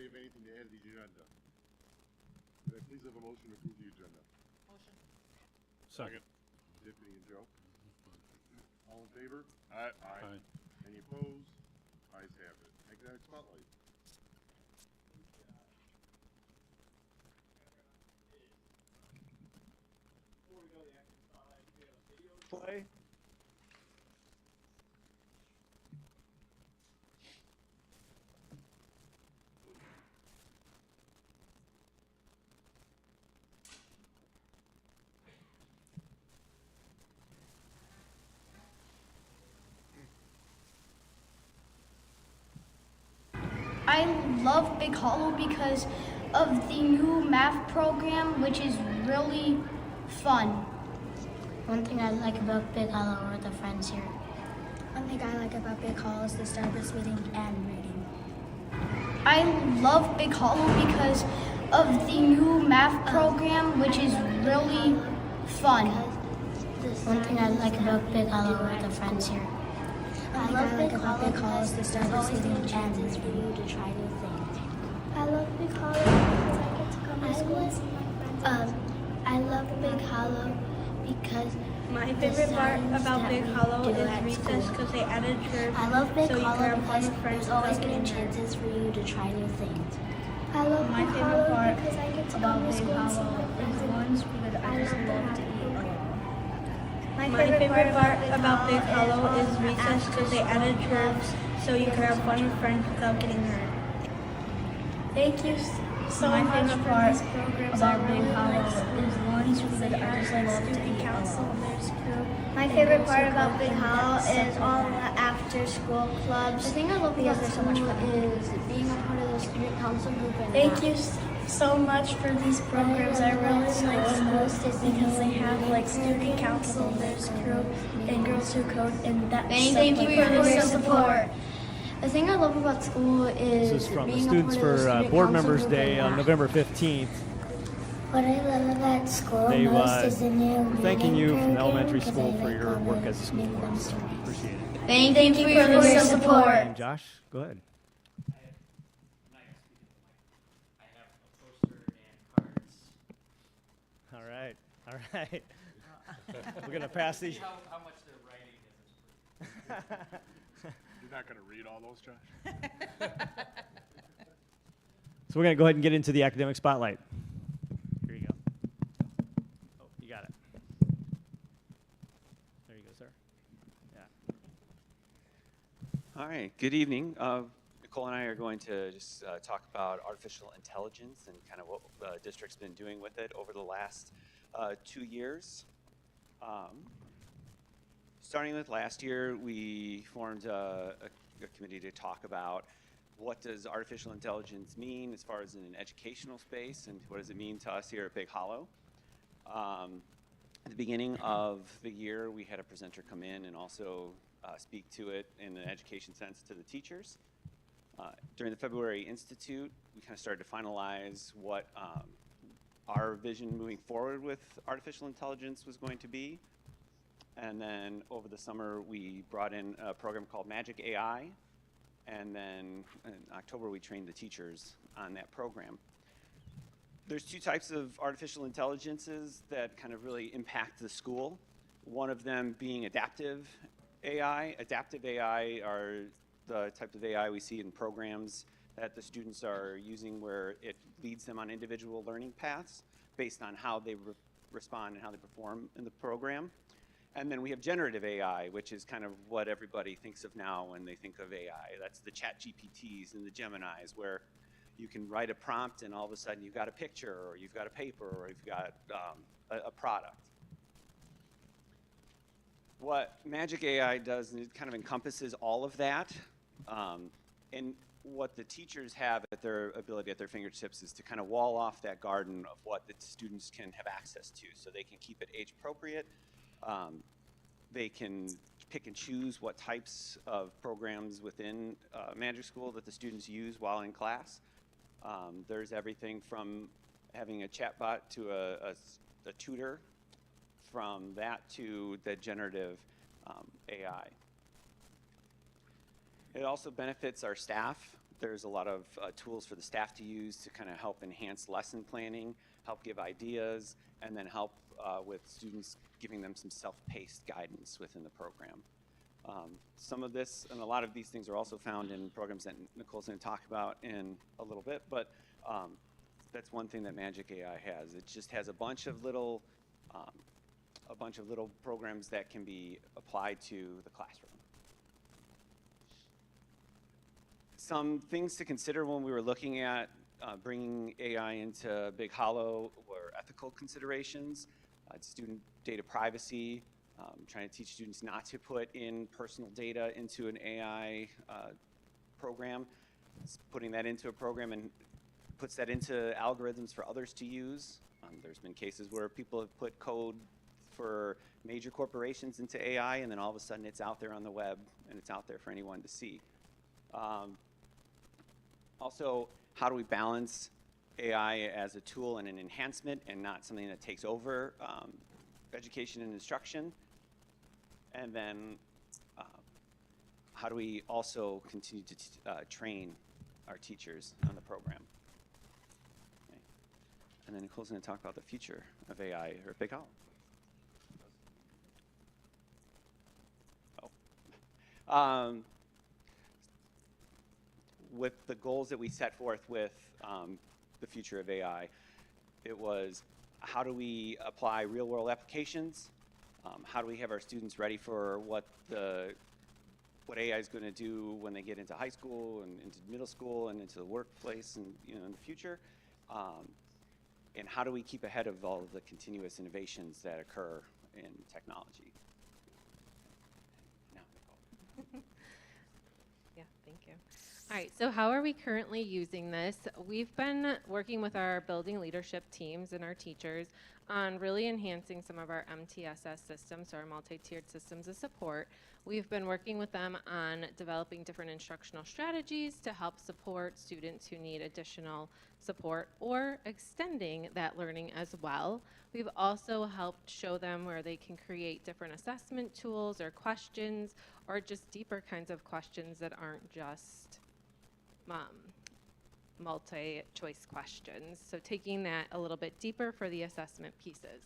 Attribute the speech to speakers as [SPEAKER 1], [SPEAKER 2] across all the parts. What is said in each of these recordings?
[SPEAKER 1] have anything to add to the agenda? Could I please have a motion to approve the agenda?
[SPEAKER 2] Motion.
[SPEAKER 3] Second.
[SPEAKER 1] Tiffany and Joe. All in favor?
[SPEAKER 3] Aye.
[SPEAKER 1] Aye. Any opposed? Ayes have it. Academic spotlight.
[SPEAKER 4] Play.
[SPEAKER 5] I love Big Hollow because of the new math program, which is really fun.
[SPEAKER 6] One thing I like about Big Hollow are the friends here.
[SPEAKER 7] One thing I like about Big Hollow is the Starburst reading and reading.
[SPEAKER 5] I love Big Hollow because of the new math program, which is really fun.
[SPEAKER 6] One thing I like about Big Hollow are the friends here.
[SPEAKER 7] I love Big Hollow is the Starburst reading and chances for you to try new things.
[SPEAKER 8] I love Big Hollow because I get to come to school and see my friends.
[SPEAKER 7] I love Big Hollow because
[SPEAKER 8] My favorite part about Big Hollow is recess because they added curves.
[SPEAKER 7] I love Big
[SPEAKER 8] so you
[SPEAKER 7] Hollow
[SPEAKER 8] can have
[SPEAKER 7] because
[SPEAKER 8] fun with friends
[SPEAKER 7] there's always
[SPEAKER 8] without
[SPEAKER 7] new
[SPEAKER 8] getting hurt.
[SPEAKER 7] chances for you to try new things.
[SPEAKER 8] I love
[SPEAKER 2] My
[SPEAKER 8] Big
[SPEAKER 2] favorite
[SPEAKER 8] Hollow
[SPEAKER 2] part
[SPEAKER 8] because I get to
[SPEAKER 2] about
[SPEAKER 8] come to
[SPEAKER 2] Big
[SPEAKER 8] school and see
[SPEAKER 2] Hollow
[SPEAKER 8] my friends.
[SPEAKER 2] is ones because I just
[SPEAKER 8] love
[SPEAKER 2] love to
[SPEAKER 8] the
[SPEAKER 2] eat a lot.
[SPEAKER 8] My favorite part about Big Hollow is recess because they added curves so you can have fun with friends without getting hurt. Thank you so
[SPEAKER 2] My
[SPEAKER 8] much
[SPEAKER 2] favorite
[SPEAKER 8] for
[SPEAKER 2] part
[SPEAKER 8] these programs.
[SPEAKER 2] about
[SPEAKER 8] I
[SPEAKER 2] Big
[SPEAKER 8] really
[SPEAKER 2] Hollow
[SPEAKER 8] like
[SPEAKER 2] is ones
[SPEAKER 8] because
[SPEAKER 2] because
[SPEAKER 8] they
[SPEAKER 2] I
[SPEAKER 8] have
[SPEAKER 2] just
[SPEAKER 8] like
[SPEAKER 2] love to
[SPEAKER 8] student
[SPEAKER 2] eat a
[SPEAKER 8] council.
[SPEAKER 2] lot.
[SPEAKER 8] There's crew.
[SPEAKER 7] My favorite part about Big Hollow is all the after-school clubs.
[SPEAKER 8] The thing I love
[SPEAKER 7] because
[SPEAKER 8] about
[SPEAKER 7] there's so much
[SPEAKER 8] school
[SPEAKER 7] fun. Is being a part of the student council group and
[SPEAKER 8] Thank you so much for these programs. I really like schools because they have like student council, there's crew, and girls who code, and that.
[SPEAKER 5] Thank you for your support.
[SPEAKER 7] The thing I love about school is
[SPEAKER 4] This is from the
[SPEAKER 7] being a
[SPEAKER 4] Students
[SPEAKER 7] part of the
[SPEAKER 4] for
[SPEAKER 7] student
[SPEAKER 4] Board
[SPEAKER 7] council
[SPEAKER 4] Members
[SPEAKER 7] group
[SPEAKER 4] Day
[SPEAKER 7] and
[SPEAKER 4] on
[SPEAKER 7] math.
[SPEAKER 4] November 15th.
[SPEAKER 8] What I love about school
[SPEAKER 4] They
[SPEAKER 8] most is the new
[SPEAKER 4] thanking
[SPEAKER 8] reading
[SPEAKER 4] you from the
[SPEAKER 8] program
[SPEAKER 4] elementary
[SPEAKER 8] 'cause
[SPEAKER 4] school
[SPEAKER 8] I
[SPEAKER 4] for
[SPEAKER 8] like
[SPEAKER 4] your
[SPEAKER 8] all
[SPEAKER 4] work
[SPEAKER 8] the
[SPEAKER 4] as a school
[SPEAKER 8] new
[SPEAKER 4] board.
[SPEAKER 8] stories.
[SPEAKER 4] Appreciate it.
[SPEAKER 5] Thank you for your support.
[SPEAKER 4] And Josh, go ahead.
[SPEAKER 9] I have a poster and cards.
[SPEAKER 4] All right. All right. We're going to pass these.
[SPEAKER 9] See how much the writing is.
[SPEAKER 3] You're not going to read all those, Josh?
[SPEAKER 4] So we're going to go ahead and get into the academic spotlight. Here you go. Oh, you got it. There you go, sir. Yeah.
[SPEAKER 10] All right, good evening. Nicole and I are going to just talk about artificial intelligence and kind of what the district's been doing with it over the last 2 years. Starting with last year, we formed a committee to talk about what does artificial intelligence mean as far as in an educational space, and what does it mean to us here at Big Hollow. At the beginning of the year, we had a presenter come in and also speak to it in an education sense to the teachers. During the February Institute, we kind of started to finalize what our vision moving forward with artificial intelligence was going to be. And then over the summer, we brought in a program called Magic AI. And then in October, we trained the teachers on that program. There's two types of artificial intelligences that kind of really impact the school. One of them being adaptive AI. Adaptive AI are the type of AI we see in programs that the students are using where it leads them on individual learning paths based on how they respond and how they perform in the program. And then we have generative AI, which is kind of what everybody thinks of now when they think of AI. That's the ChatGPTs and the Geminis, where you can write a prompt and all of a sudden you've got a picture, or you've got a paper, or you've got a product. What Magic AI does, and it kind of encompasses all of that, and what the teachers have at their ability, at their fingertips, is to kind of wall off that garden of what the students can have access to, so they can keep it age appropriate. They can pick and choose what types of programs within Magic School that the students use while in class. There's everything from having a chatbot to a tutor, from that to the generative AI. It also benefits our staff. There's a lot of tools for the staff to use to kind of help enhance lesson planning, help give ideas, and then help with students, giving them some self-paced guidance within the program. Some of this and a lot of these things are also found in programs that Nicole's going to talk about in a little bit, but that's one thing that Magic AI has. It just has a bunch of little programs that can be applied to the classroom. Some things to consider when we were looking at bringing AI into Big Hollow were ethical considerations, student data privacy, trying to teach students not to put in personal data into an AI program. Putting that into a program and puts that into algorithms for others to use. There's been cases where people have put code for major corporations into AI, and then all of a sudden it's out there on the web and it's out there for anyone to see. Also, how do we balance AI as a tool and an enhancement and not something that takes over education and instruction? And then how do we also continue to train our teachers on the program? Okay. And then Nicole's going to talk about the future of AI here at Big Hollow. With the goals that we set forth with the future of AI, it was how do we apply real-world applications? How do we have our students ready for what AI is going to do when they get into high school and into middle school and into the workplace and in the future? And how do we keep ahead of all of the continuous innovations that occur in technology? Now, Nicole.
[SPEAKER 11] Yeah, thank you. All right, so how are we currently using this? We've been working with our building leadership teams and our teachers on really enhancing some of our MTSS systems, so our multi-tiered systems of support. We've been working with them on developing different instructional strategies to help support students who need additional support or extending that learning as well. We've also helped show them where they can create different assessment tools or questions or just deeper kinds of questions that aren't just multi-choice questions. So taking that a little bit deeper for the assessment pieces.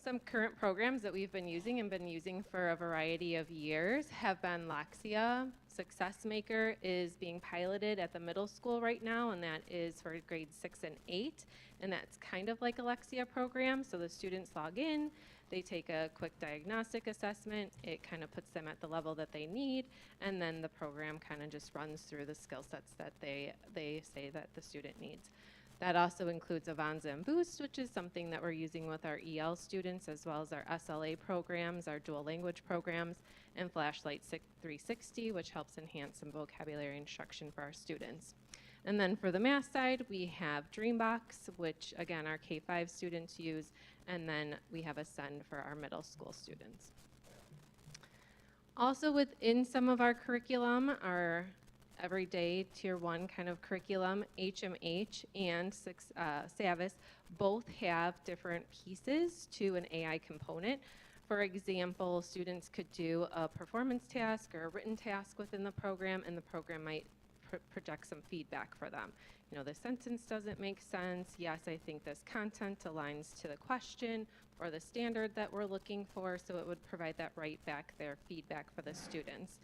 [SPEAKER 11] Some current programs that we've been using and been using for a variety of years have been Lexia. Success Maker is being piloted at the middle school right now, and that is for grades 6 and 8. And that's kind of like a Lexia program. So the students log in, they take a quick diagnostic assessment, it kind of puts them at the level that they need, and then the program kind of just runs through the skill sets that they say that the student needs. That also includes Avanza and Boost, which is something that we're using with our EL students, as well as our SLA programs, our dual language programs, and Flashlight 360, which helps enhance some vocabulary instruction for our students. And then for the math side, we have Dreambox, which again our K-5 students use, and then we have Ascend for our middle school students. Also within some of our curriculum, our everyday tier 1 kind of curriculum, HMH and SAVIS both have different pieces to an AI component. For example, students could do a performance task or a written task within the program, and the program might project some feedback for them. You know, the sentence doesn't make sense. Yes, I think this content aligns to the question or the standard that we're looking for, so it would provide that right back there feedback for the students.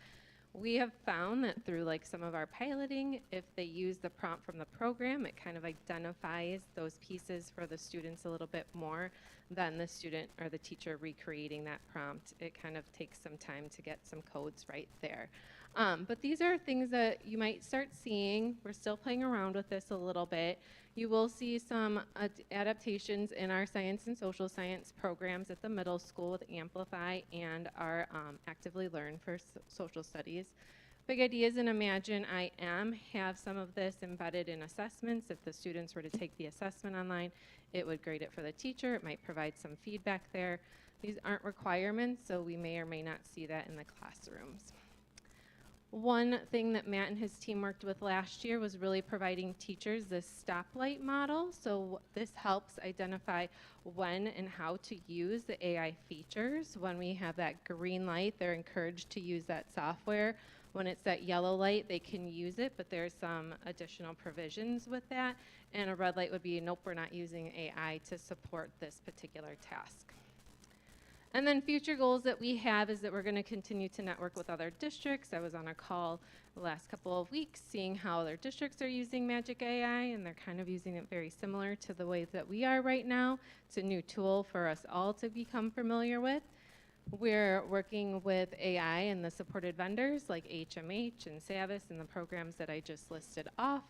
[SPEAKER 11] We have found that through like some of our piloting, if they use the prompt from the program, it kind of identifies those pieces for the students a little bit more than the student or the teacher recreating that prompt. It kind of takes some time to get some codes right there. But these are things that you might start seeing. We're still playing around with this a little bit. You will see some adaptations in our science and social science programs at the middle school with Amplify and our Actively Learn for social studies. Big Ideas and Imagine IM have some of this embedded in assessments. If the students were to take the assessment online, it would grade it for the teacher. It might provide some feedback there. These aren't requirements, so we may or may not see that in the classrooms. One thing that Matt and his team worked with last year was really providing teachers this stoplight model. So this helps identify when and how to use the AI features. When we have that green light, they're encouraged to use that software. When it's that yellow light, they can use it, but there's some additional provisions with that. And a red light would be, nope, we're not using AI to support this particular task. And then future goals that we have is that we're going to continue to network with other districts. I was on a call the last couple of weeks seeing how other districts are using Magic AI, and they're kind of using it very similar to the way that we are right now. It's a new tool for us all to become familiar with. We're working with AI and the supported vendors like HMH and Savis and the programs that I just listed off.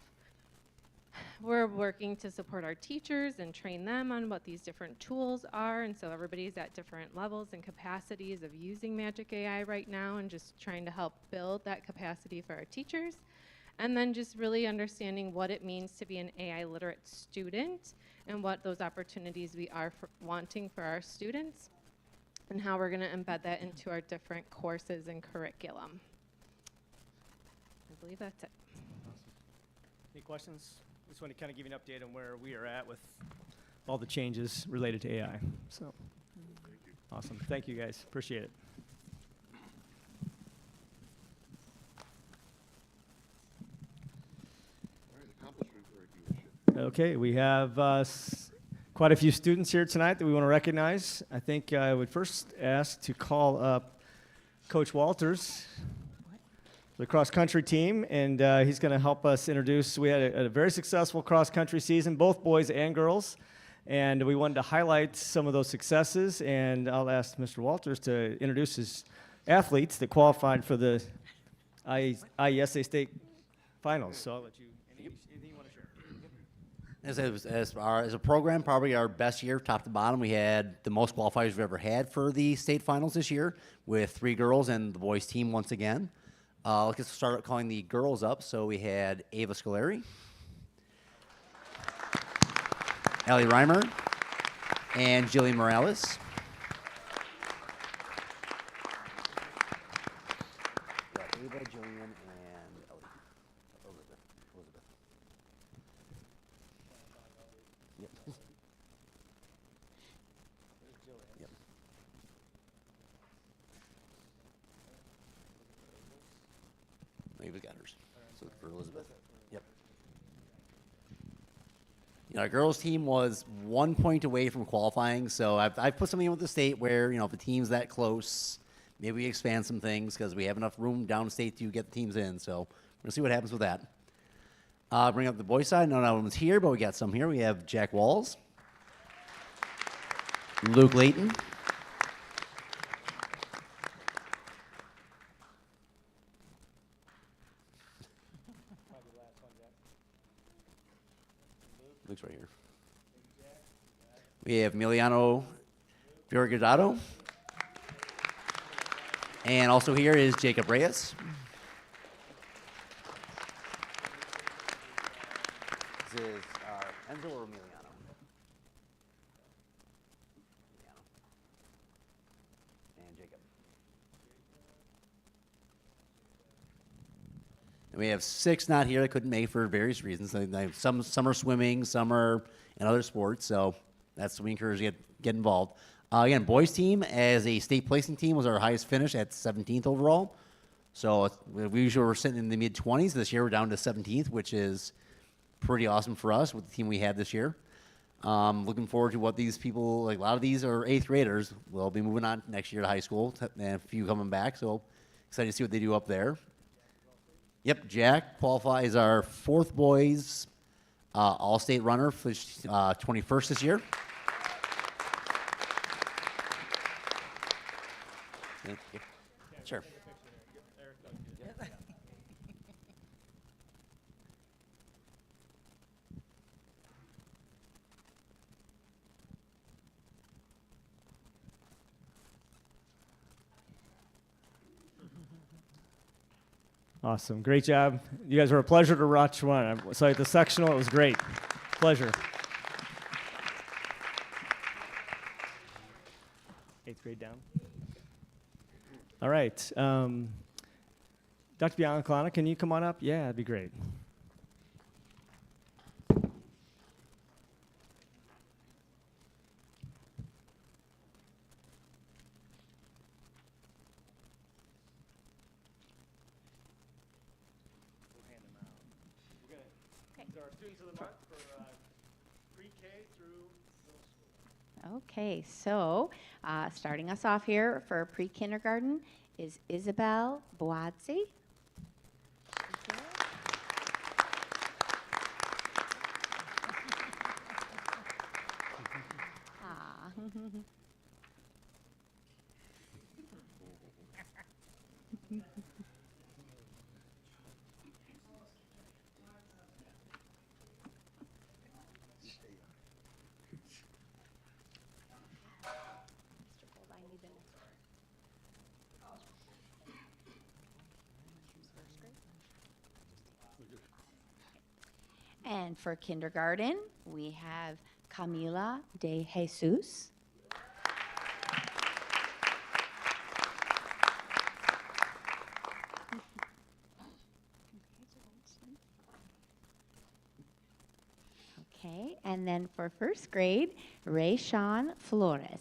[SPEAKER 11] We're working to support our teachers and train them on what these different tools are, and so everybody's at different levels and capacities of using Magic AI right now, and just trying to help build that capacity for our teachers. And then just really understanding what it means to be an AI literate student and what those opportunities we are wanting for our students, and how we're going to embed that into our different courses and curriculum. I believe that's it.
[SPEAKER 4] Any questions? Just want to kind of give you an update on where we are at with all the changes related to AI. So, awesome. Thank you, guys. Appreciate it.
[SPEAKER 1] All right, accomplishment recognition.
[SPEAKER 4] Okay, we have quite a few students here tonight that we want to recognize. I think I would first ask to call up Coach Walters, the cross-country team, and he's going to help us introduce. We had a very successful cross-country season, both boys and girls, and we wanted to highlight some of those successes, and I'll ask Mr. Walters to introduce his athletes that qualified for the IESA state finals. So I'll let you, anything you want to share?
[SPEAKER 12] As a program, probably our best year, top to bottom. We had the most qualifiers we've ever had for the state finals this year, with 3 girls and the boys team once again. Let's start calling the girls up. So we had Ava Scolari, Allie Reimer, and Jillian Morales. Got Ava, Jillian, and Elizabeth. Yep. Yep. Ava got hers. So for Elizabeth. Yep. You know, our girls team was 1 point away from qualifying, so I've put something in with the state where, you know, if the team's that close, maybe we expand some things because we have enough room downstate to get the teams in. So we'll see what happens with that. Bring up the boys side. None of them's here, but we got some here. We have Jack Walls, Luke Layton, Luke's right here. We have Emiliano Virgadato. And also here is Jacob Reyes. This is Enzo or Emiliano? Emiliano. And Jacob. And we have 6 not here that couldn't make for various reasons. Some are swimming, some are in other sports, so that's what we encourage you to get involved. Again, boys team as a state placing team was our highest finish at 17th overall. So we usually were sitting in the mid-20s. This year we're down to 17th, which is pretty awesome for us with the team we had this year. Looking forward to what these people, like a lot of these are 8th graders, will be moving on next year to high school, and a few coming back. So excited to see what they do up there. Yep, Jack qualifies our 4th boys all-state runner, for 21st this year. Thank you. Sure.
[SPEAKER 4] Awesome. Great job. You guys were a pleasure to watch one. So at the sectional, it was great. Pleasure. 8th grade down. All right. Dr. Biancalana, can you come on up? Yeah, that'd be great. So our students of the month for pre-K through middle school.
[SPEAKER 13] Okay, so starting us off here for pre-kindergarten is Isabel Boazzi. Ah. And for kindergarten, we have Camila de Jesus. Okay, and then for first grade, Ray Sean Flores.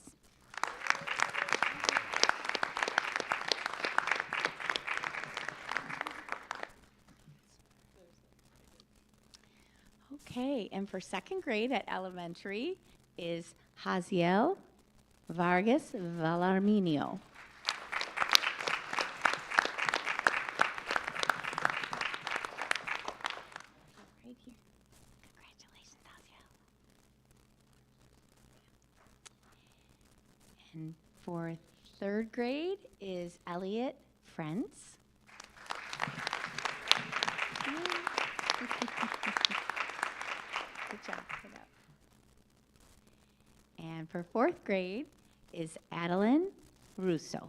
[SPEAKER 13] Okay, and for second grade at elementary is Haziel Vargas Valarminio. Right here. Congratulations, Haziel. And for third grade is Elliot Friends. Good job. Good job. And for fourth grade is Adeline Russo.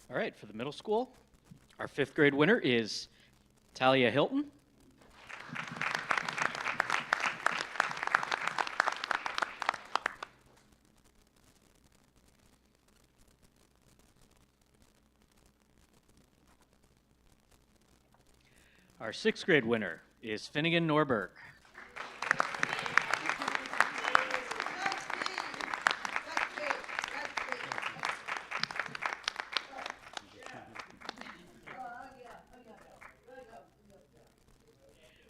[SPEAKER 9] All right, for the middle school, our fifth grade winner is Talia Hilton. Our sixth grade winner is Finnegan Norberg.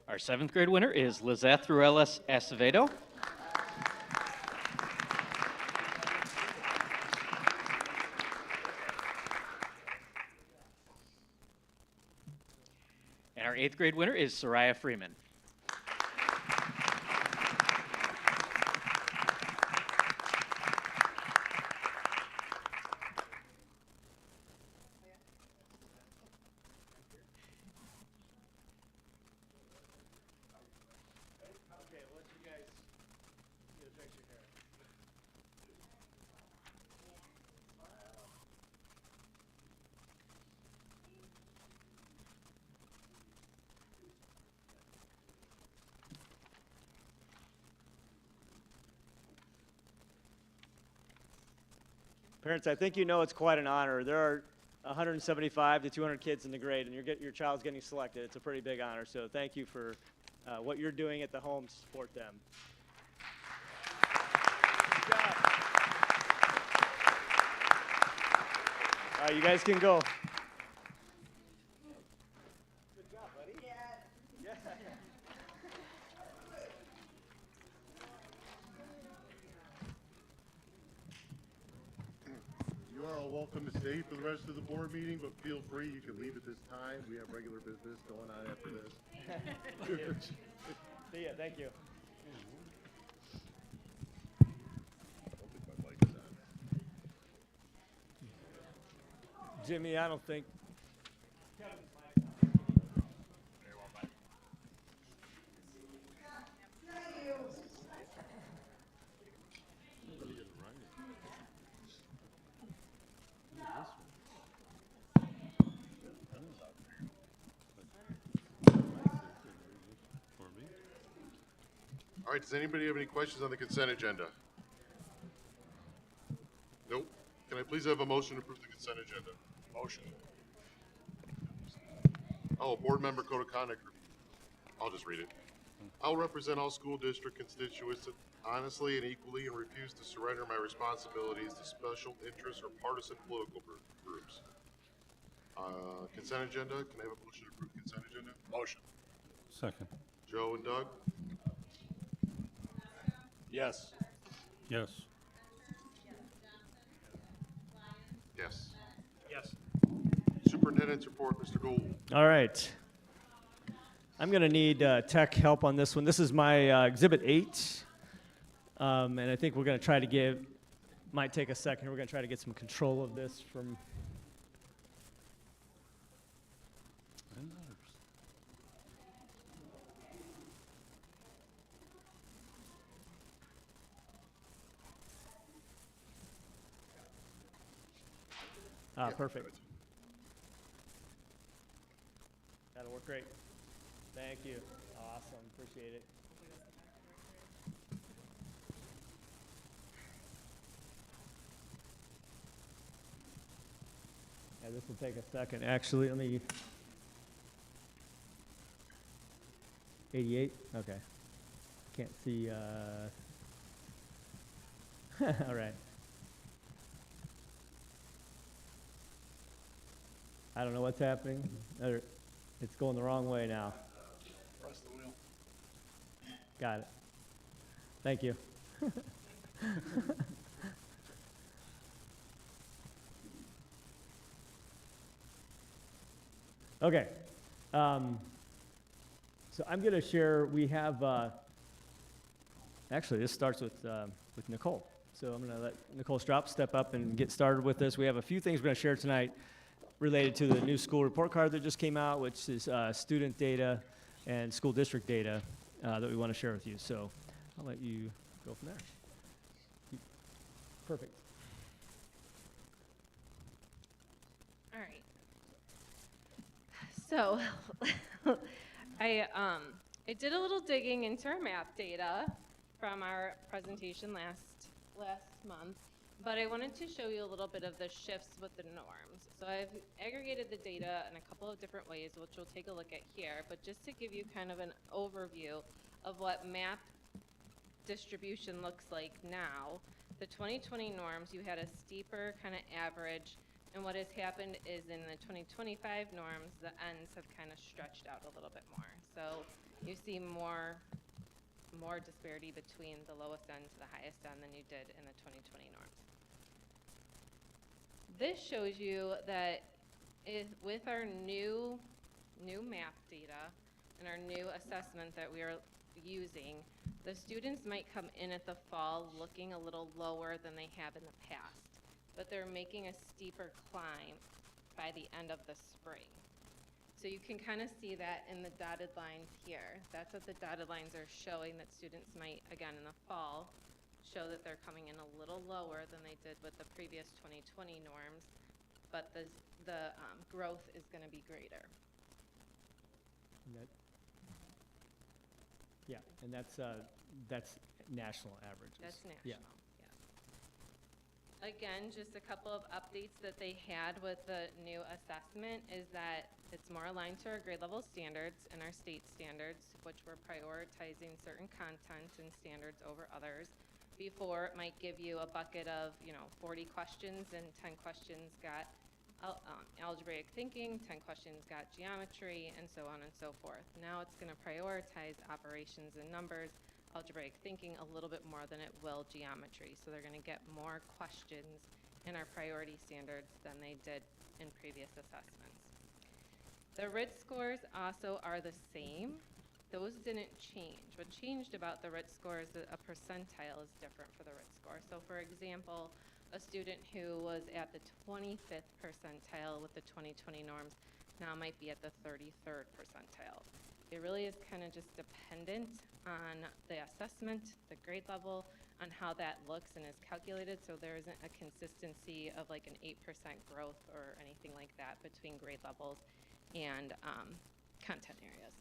[SPEAKER 9] Our seventh grade winner is Lizeth Ruelas Acevedo. And our eighth grade winner is Soraya Freeman.
[SPEAKER 4] Parents, I think you know it's quite an honor. There are 175 to 200 kids in the grade, and your child's getting selected. It's a pretty big honor, so thank you for what you're doing at the home to support them. Good job. All right, you guys can go. Good job, buddy. Yeah.
[SPEAKER 1] You are all welcome to stay for the rest of the board meeting, but feel free, you can leave at this time. We have regular business going on after this.
[SPEAKER 4] See ya, thank you.
[SPEAKER 1] I don't think my mic is on.
[SPEAKER 4] Jimmy, I don't think.
[SPEAKER 1] right, does anybody have any questions on the consent agenda? Nope. Can I please have a motion to approve the consent agenda?
[SPEAKER 3] Motion.
[SPEAKER 1] Oh, board member code of conduct. I'll just read it. I'll represent all school district constituents honestly and equally and refuse to surrender my responsibilities to special interests or partisan political groups. Consent agenda, can I have a motion to approve consent agenda?
[SPEAKER 3] Motion.
[SPEAKER 14] Second.
[SPEAKER 1] Joe and Doug?
[SPEAKER 3] Yes.
[SPEAKER 14] Yes.
[SPEAKER 1] Yes.
[SPEAKER 3] Yes.
[SPEAKER 1] Superintendent's report, Mr. Gould.
[SPEAKER 4] All right. I'm going to need tech help on this one. This is my Exhibit 8. And I think we're going to try to might take a second. We're going to try to get some control of this from. Perfect. That'll work great. Thank you. Awesome. Appreciate it. Yeah, this will take a second. Actually, let me. 88? Okay. Can't see. All right. I don't know what's happening. It's going the wrong way now.
[SPEAKER 3] Press the wheel.
[SPEAKER 4] Got it. Thank you. Okay. So I'm going to share. We have. Actually, this starts with Nicole. So I'm going to let Nicole Straup step up and get started with this. We have a few things we're going to share tonight related to the new school report card that just came out, which is student data and school district data that we want to share with you. So I'll let you go from there. Perfect.
[SPEAKER 11] All right. So I did a little digging into our map data from our presentation last month, but I wanted to show you a little bit of the shifts with the norms. So I've aggregated the data in a couple of different ways, which we'll take a look at here, but just to give you kind of an overview of what map distribution looks like now, the 2020 norms, you had a steeper kind of average, and what has happened is in the 2025 norms, the ends have kind of stretched out a little bit more. So you see more disparity between the lowest end to the highest end than you did in the 2020 norms. This shows you that with our new map data and our new assessment that we are using, the students might come in at the fall looking a little lower than they have in the past, but they're making a steeper climb by the end of the spring. So you can kind of see that in the dotted lines here. That's what the dotted lines are showing, that students might, again, in the fall, show that they're coming in a little lower than they did with the previous 2020 norms, but the growth is going to be greater.
[SPEAKER 4] Yeah, and that's national averages.
[SPEAKER 11] That's national.
[SPEAKER 4] Yeah.
[SPEAKER 11] Again, just a couple of updates that they had with the new assessment is that it's more aligned to our grade level standards and our state standards, which we're prioritizing certain content and standards over others. Before, it might give you a bucket of 40 questions, and 10 questions got algebraic thinking, 10 questions got geometry, and so on and so forth. Now it's going to prioritize operations and numbers, algebraic thinking a little bit more than it will geometry. So they're going to get more questions in our priority standards than they did in previous assessments. The RIT scores also are the same. Those didn't change. What changed about the RIT score is that a percentile is different for the RIT score. So for example, a student who was at the 25th percentile with the 2020 norms now might be at the 33rd percentile. It really is kind of just dependent on the assessment, the grade level, on how that looks and is calculated, so there isn't a consistency of like an 8% growth or anything like that between grade levels and content areas.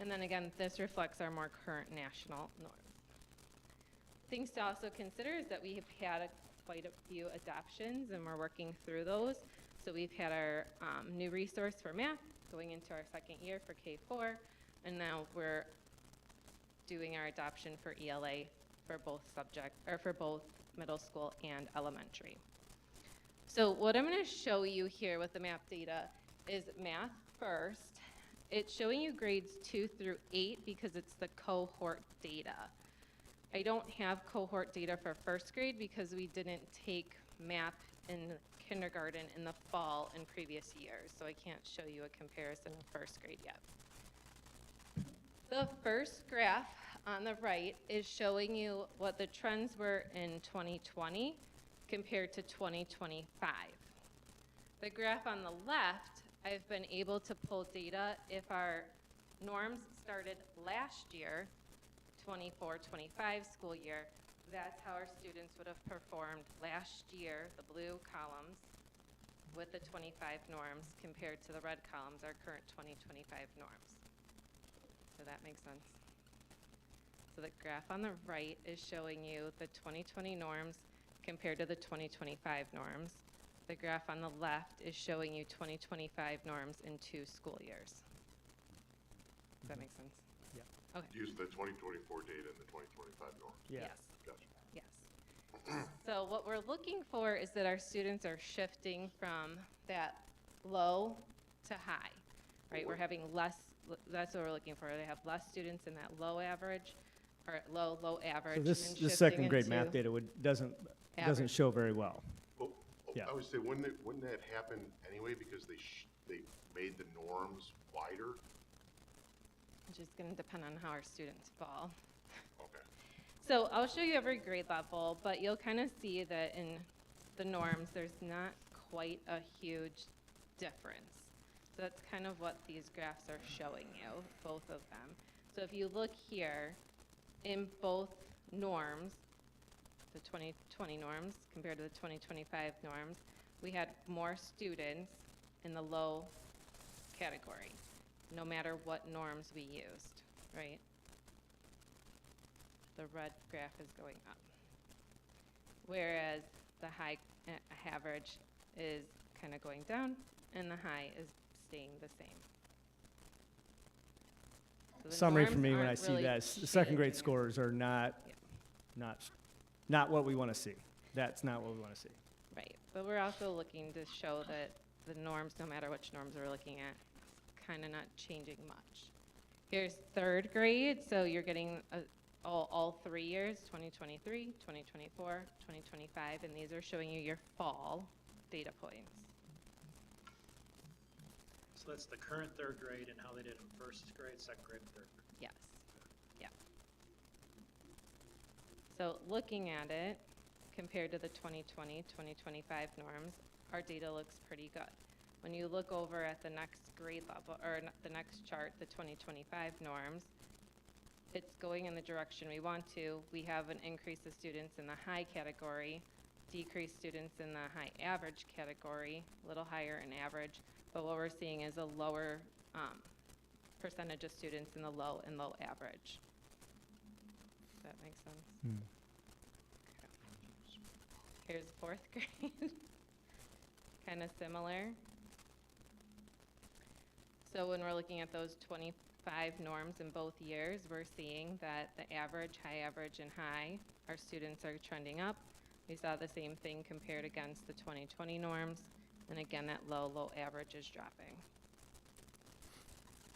[SPEAKER 11] And then again, this reflects our more current national norms. Things to also consider is that we have had quite a few adoptions and we're working through those. So we've had our new resource for math going into our second year for K4, and now we're doing our adoption for ELA for both for both middle school and elementary. So what I'm going to show you here with the math data is math first. It's showing you grades 2 through 8 because it's the cohort data. I don't have cohort data for first grade because we didn't take math in kindergarten in the fall in previous years, so I can't show you a comparison of first grade yet. The first graph on the right is showing you what the trends were in 2020 compared to 2025. The graph on the left, I've been able to pull data if our norms started last year, 24-25 school year. That's how our students would have performed last year, the blue columns, with the 25 norms compared to the red columns, our current 2025 norms. So that makes sense. So the graph on the right is showing you the 2020 norms compared to the 2025 norms. The graph on the left is showing you 2025 norms in 2 school years. Does that make sense?
[SPEAKER 4] Yeah.
[SPEAKER 11] Okay.
[SPEAKER 1] Use the 2024 data and the 2025 norms.
[SPEAKER 4] Yeah.
[SPEAKER 11] Yes.
[SPEAKER 1] Gotcha.
[SPEAKER 11] Yes. So what we're looking for is that our students are shifting from that low to high, right? We're having less, that's what we're looking for. They have less students in that low average, or low average.
[SPEAKER 4] So this
[SPEAKER 11] and
[SPEAKER 4] this
[SPEAKER 11] shifting
[SPEAKER 4] second grade
[SPEAKER 11] into
[SPEAKER 4] math data doesn't
[SPEAKER 11] average.
[SPEAKER 4] show very well.
[SPEAKER 1] Well,
[SPEAKER 4] Yeah.
[SPEAKER 1] I would say, wouldn't that happen anyway because they made the norms wider?
[SPEAKER 11] Which is going to depend on how our students fall.
[SPEAKER 1] Okay.
[SPEAKER 11] So I'll show you every grade level, but you'll kind of see that in the norms, there's not quite a huge difference. So that's kind of what these graphs are showing you, both of them. So if you look here, in both norms, the 2020 norms compared to the 2025 norms, we had more students in the low category, no matter what norms we used, right? The red graph is going up. Whereas the high average is kind of going down and the high is staying the same. So the
[SPEAKER 4] Summary for
[SPEAKER 11] norms
[SPEAKER 4] me when I
[SPEAKER 11] aren't
[SPEAKER 4] see
[SPEAKER 11] really
[SPEAKER 4] that is the second grade
[SPEAKER 11] changing.
[SPEAKER 4] scores are not what we want to see. That's not what we want to see.
[SPEAKER 11] Right, but we're also looking to show that the norms, no matter which norms we're looking at, kind of not changing much. Here's third grade, so you're getting all 3 years, 2023, 2024, 2025, and these are showing you your fall data points.
[SPEAKER 3] So that's the current third grade and how they did in first grade, second grade, and third grade.
[SPEAKER 11] Yes, yeah. So looking at it, compared to the 2020, 2025 norms, our data looks pretty good. When you look over at the next grade level, or the next chart, the 2025 norms, it's going in the direction we want to. We have an increase of students in the high category, decreased students in the high average category, a little higher in average, but what we're seeing is a lower percentage of students in the low and low average. Does that make sense? Okay. Here's fourth grade, kind of similar. So when we're looking at those 25 norms in both years, we're seeing that the average, high average, and high, our students are trending up. We saw the same thing compared against the 2020 norms. And again, that low average is dropping.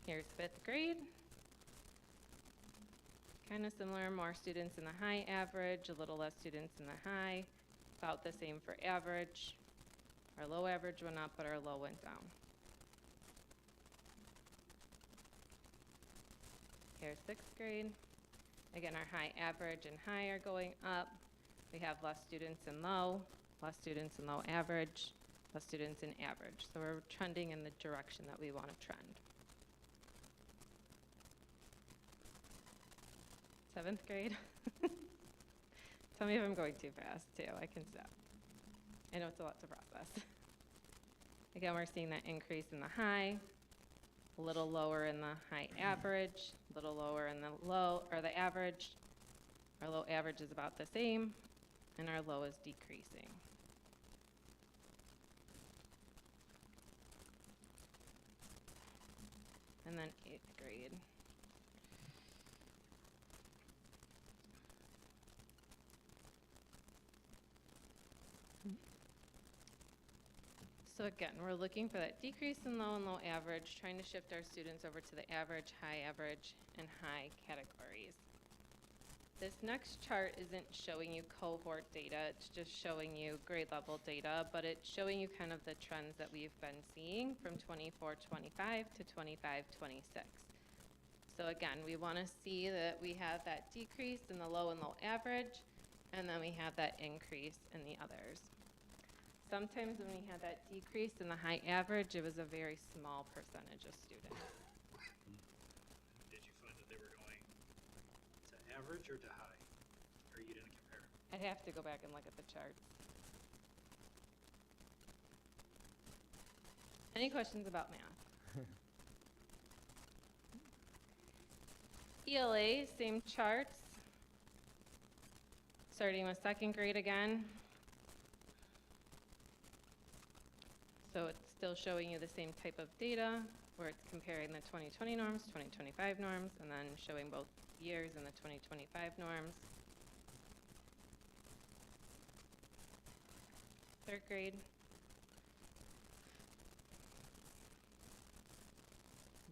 [SPEAKER 11] Here's fifth grade. Kind of similar, more students in the high average, a little less students in the high. About the same for average. Our low average went up, but our low went down. Here's sixth grade. Again, our high average and high are going up. We have less students in low, less students in low average, less students in average. So we're trending in the direction that we want to trend. Seventh grade. Tell me if I'm going too fast, too. I can stop. I know it's a lot to process. Again, we're seeing that increase in the high, a little lower in the high average, a little lower in the low, or the average. Our low average is about the same, and our low is decreasing. And then 8th grade. So again, we're looking for that decrease in low and low average, trying to shift our students over to the average, and high categories. This next chart isn't showing you cohort data, it's just showing you grade level data, but it's showing you kind of the trends that we've been seeing from 24-25 to 25-26. So again, we want to see that we have that decrease in the low and low average, and then we have that increase in the others. Sometimes when we had that decrease in the high average, it was a very small percentage of students.
[SPEAKER 3] Did you find that they were going to average or to high? Or you didn't compare?
[SPEAKER 11] I'd have to go back and look at the charts. Any questions about math? ELA, same charts. Starting with 2nd grade again. So it's still showing you the same type of data, where it's comparing the 2020 norms, 2025 norms, and then showing both years and the 2025 norms. 3rd grade.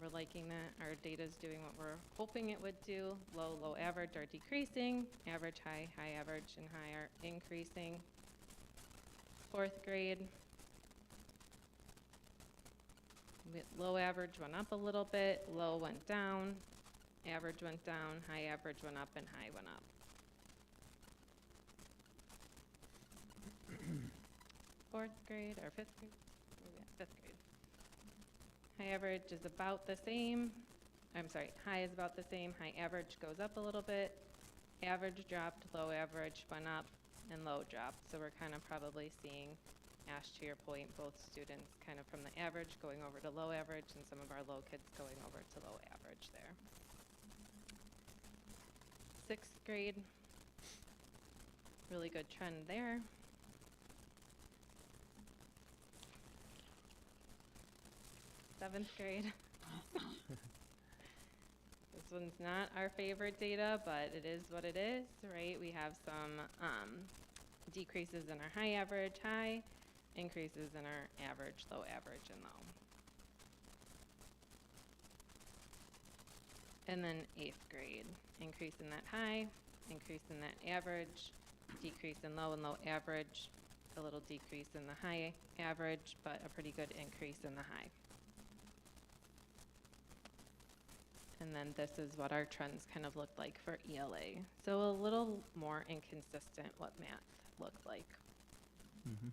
[SPEAKER 11] We're liking that. Our data's doing what we're hoping it would do. Low, low average are decreasing. Average, high, high average, and high are increasing. 4th grade. Low average went up a little bit, low went down, average went down, high average went up, and high went up. 4th grade, or 5th grade? Where are we at? 5th grade. High average is about the same. I'm sorry, high is about the same. High average goes up a little bit. Average dropped, low average went up, and low dropped. So we're kind of probably seeing, Ash, to your point, both students kind of from the average going over to low average, and some of our low kids going over to low average there. 6th grade, really good trend there. 7th grade. This one's not our favorite data, but it is what it is, right? We have some decreases in our high average, high, increases in our average, low average, and low. And then 8th grade, increase in that high, increase in that average, decrease in low and low average, a little decrease in the high average, but a pretty good increase in the high. And then this is what our trends kind of looked like for ELA. So a little more inconsistent what math looked like.
[SPEAKER 4] Mm-hmm.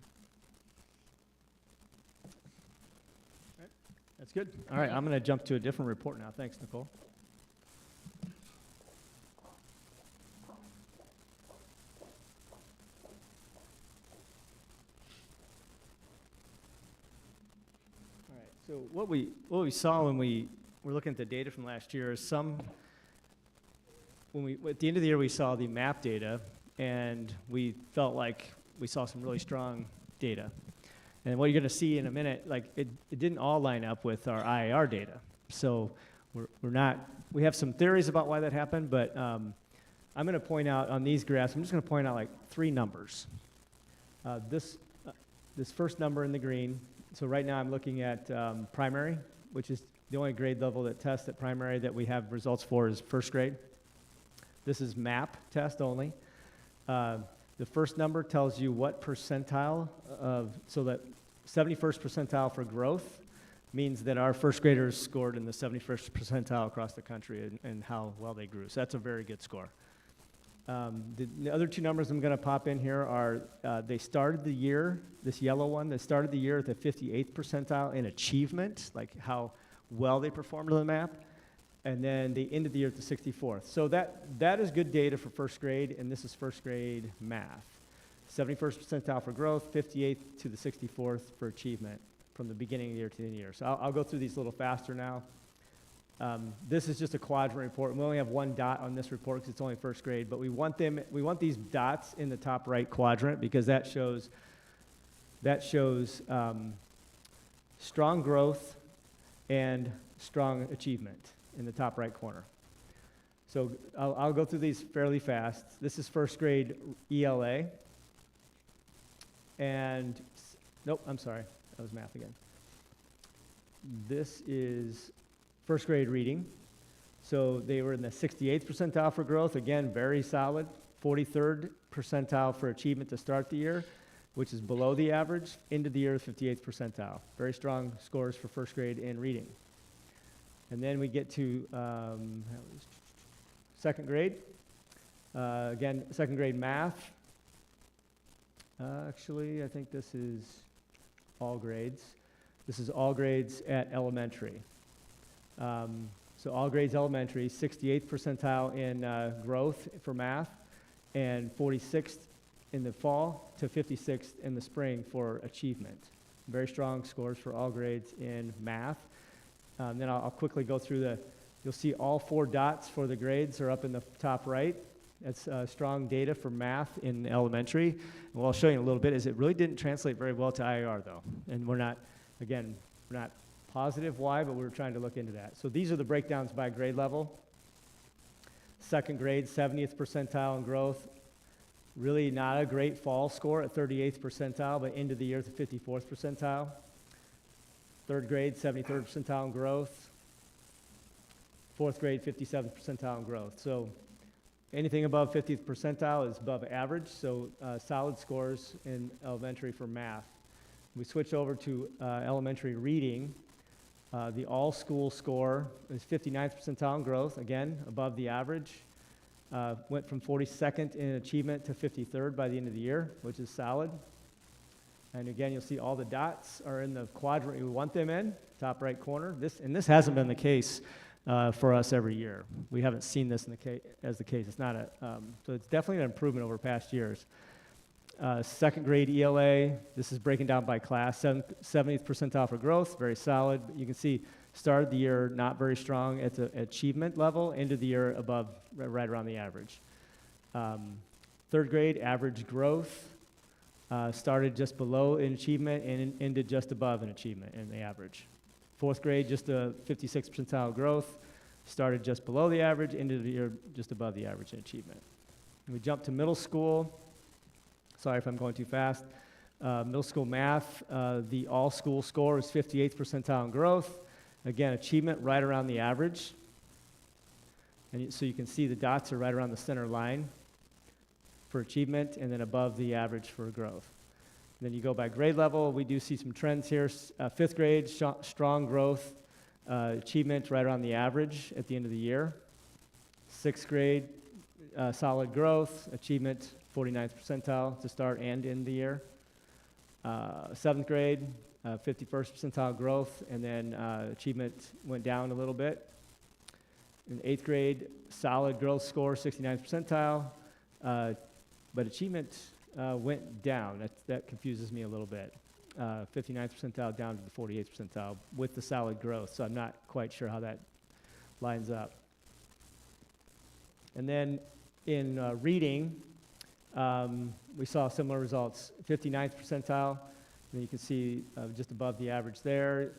[SPEAKER 4] Right. That's good. All right, I'm going to jump to a different report now. Thanks, Nicole. All right, so what we saw when we were looking at the data from last year is at the end of the year we saw the MAP data, and we felt like we saw some really strong data. And what you're going to see in a minute, like it didn't all line up with our IAR data. So we have some theories about why that happened, but I'm going to point out on these graphs, I'm just going to point out like 3 numbers. This first number in the green, so right now I'm looking at primary, which is the only grade level that tests at primary that we have results for is 1st grade. This is MAP test only. The first number tells you what percentile so that 71st percentile for growth means that our 1st graders scored in the 71st percentile across the country and how well they grew. So that's a very good score. The other 2 numbers I'm going to pop in here are they started the year, this yellow one, they started the year at the 58th percentile in achievement, like how well they performed on the MAP, and then they ended the year at the 64th. So that is good data for 1st grade, and this is 1st grade math. 71st percentile for growth, 58th to the 64th for achievement from the beginning of the year to the end of the year. So I'll go through these a little faster now. This is just a quadrant report. We only have one dot on this report because it's only first grade, but we want these dots in the top right quadrant because that shows strong growth and strong achievement in the top right corner. So I'll go through these fairly fast. This is first grade ELA. And, nope, I'm sorry, that was math again. This is first grade reading. So they were in the 68th percentile for growth, again, very solid. 43rd percentile for achievement to start the year, which is below the average. End of the year, 58th percentile. Very strong scores for first grade in reading. And then we get to second grade. Again, second grade math. Actually, I think this is all grades. This is all grades at elementary. So all grades elementary, 68th percentile in growth for math, and 46th in the fall to 56th in the spring for achievement. Very strong scores for all grades in math. Then I'll quickly go through you'll see all 4 dots for the grades are up in the top right. That's strong data for math in elementary. And what I'll show you in a little bit is it really didn't translate very well to IAR though. And we're not positive why, but we're trying to look into that. So these are the breakdowns by grade level. Second grade, 70th percentile in growth. Really not a great fall score at 38th percentile, but end of the year to 54th percentile. Third grade, 73rd percentile in growth. Fourth grade, 57th percentile in growth. So anything above 50th percentile is above average, so solid scores in elementary for math. We switch over to elementary reading. The all-school score is 59th percentile in growth, again, above the average. Went from 42nd in achievement to 53rd by the end of the year, which is solid. And again, you'll see all the dots are in the quadrant we want them in, top right corner. This hasn't been the case for us every year. We haven't seen this as the case. It's not so it's definitely an improvement over past years. Second grade ELA, this is breaking down by class, 70th percentile for growth, very solid. But you can see started the year not very strong at the achievement level, end of the year above, right around the average. Third grade, average growth, started just below in achievement and ended just above in achievement in the average. Fourth grade, just a 56th percentile growth, started just below the average, ended the year just above the average in achievement. And we jump to middle school. Sorry if I'm going too fast. Middle school math, the all-school score is 58th percentile in growth. Again, achievement right around the average. And so you can see the dots are right around the center line for achievement and then above the average for growth. And then you go by grade level, we do see some trends here. Fifth grade, strong growth, achievement right around the average at the end of the year. Sixth grade, solid growth, achievement 49th percentile to start and end the year. Seventh grade, 51st percentile growth, and then achievement went down a little bit. In eighth grade, solid growth score, 69th percentile, but achievement went down. That confuses me a little bit. 59th percentile down to the 48th percentile with the solid growth, so I'm not quite sure how that lines up. And then in reading, we saw similar results. 59th percentile, and you can see just above the average there.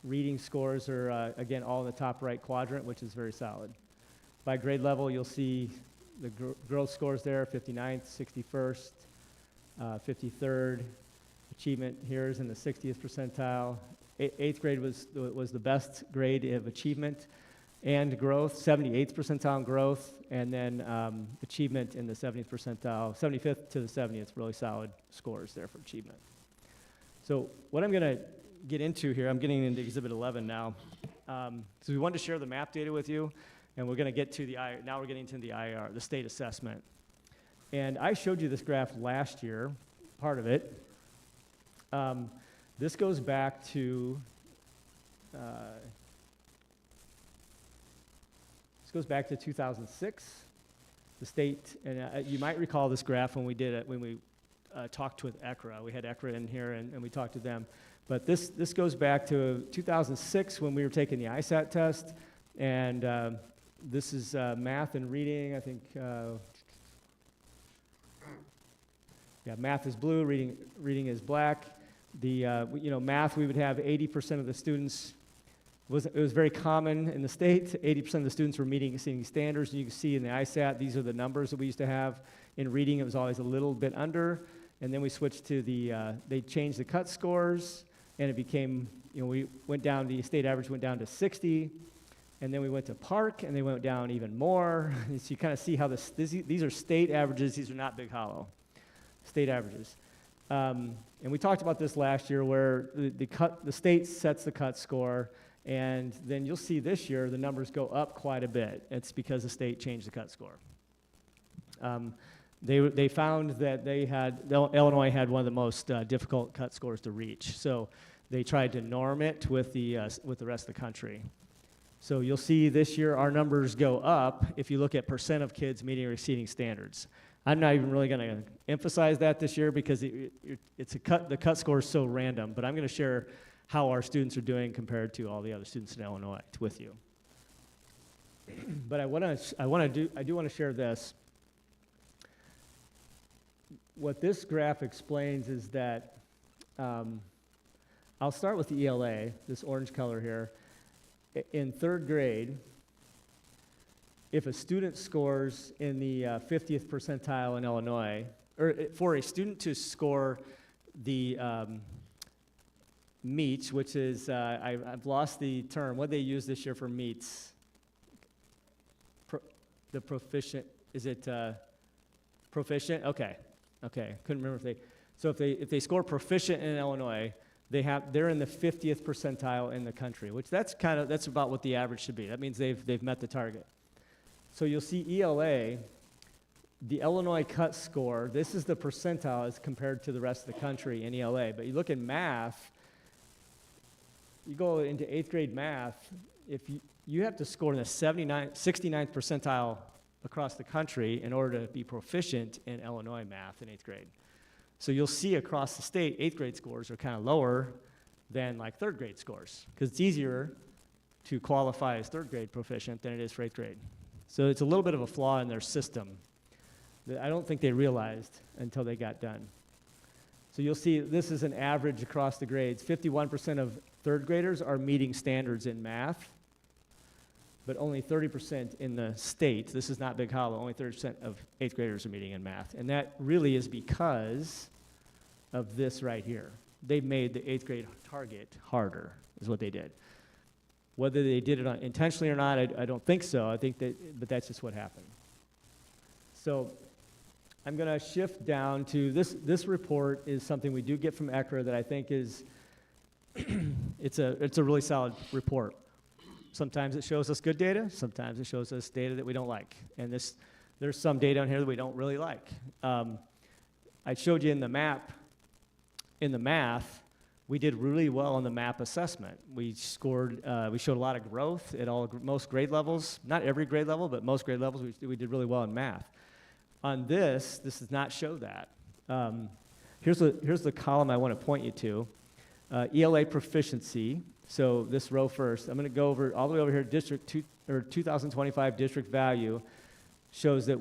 [SPEAKER 4] Reading scores are, again, all in the top right quadrant, which is very solid. By grade level, you'll see the growth scores there, 59th, 61st, 53rd. Achievement here is in the 60th percentile. Eighth grade was the best grade of achievement and growth, 78th percentile in growth, and then achievement in the 70th percentile, 75th to the 70th, really solid scores there for achievement. So what I'm going to get into here, I'm getting into Exhibit 11 now. So we wanted to share the map data with you, and we're going to get to now we're getting to the IR, the state assessment. And I showed you this graph last year, part of it. This goes back to 2006. The state, and you might recall this graph when we did it, when we talked with ECRA. We had ECRA in here, and we talked to them. But this goes back to 2006 when we were taking the ISAT test, and this is math and reading, I think. Math is blue, reading is black. Math, we would have 80% of the students. It was very common in the state. 80% of the students were meeting exceeding standards. And you can see in the ISAT, these are the numbers that we used to have. In reading, it was always a little bit under. And then we switched to they changed the cut scores, and it became, we went down, the state average went down to 60. And then we went to Park, and they went down even more. So you kind of see how these are state averages. These are not Big Hollow. State averages. And we talked about this last year where the state sets the cut score, and then you'll see this year the numbers go up quite a bit. It's because the state changed the cut score. They found that Illinois had one of the most difficult cut scores to reach. So they tried to norm it with the rest of the country. So you'll see this year our numbers go up if you look at percent of kids meeting or exceeding standards. I'm not even really going to emphasize that this year because the cut score is so random, but I'm going to share how our students are doing compared to all the other students in Illinois with you. But I do want to share this. What this graph explains is that I'll start with the ELA, this orange color here. In third grade, if a student scores in the 50th percentile in Illinois, or for a student to score the MEETs, which is, I've lost the term, what they use this year for MEETs? The proficient, is it proficient? Okay, couldn't remember if they score proficient in Illinois, they're in the 50th percentile in the country, which that's about what the average should be. That means they've met the target. So you'll see ELA, the Illinois cut score, this is the percentile as compared to the rest of the country in ELA. But you look in math, you go into 8th grade math, if you have to score in the 69th percentile across the country in order to be proficient in Illinois math in 8th grade. So you'll see across the state, 8th grade scores are kind of lower than like 3rd grade scores, because it's easier to qualify as 3rd grade proficient than it is for 8th grade. So it's a little bit of a flaw in their system that I don't think they realized until they got done. So you'll see this is an average across the grades. 51% of 3rd graders are meeting standards in math, but only 30% in the state. This is not Big Hollow. Only 30% of 8th graders are meeting in math. And that really is because of this right here. They made the 8th grade target harder, is what they did. Whether they did it intentionally or not, I don't think so. But that's just what happened. So I'm going to shift down to this report is something we do get from ECRA that I think is, it's a really solid report. Sometimes it shows us good data, sometimes it shows us data that we don't like. And there's some data on here that we don't really like. I showed you in the map, in the math, we did really well on the MAP assessment. We showed a lot of growth at most grade levels. Not every grade level, but most grade levels, we did really well in math. On this does not show that. Here's the column I want to point you to. ELA proficiency. So this row first. I'm going to go all the way over here. 2025 district value shows that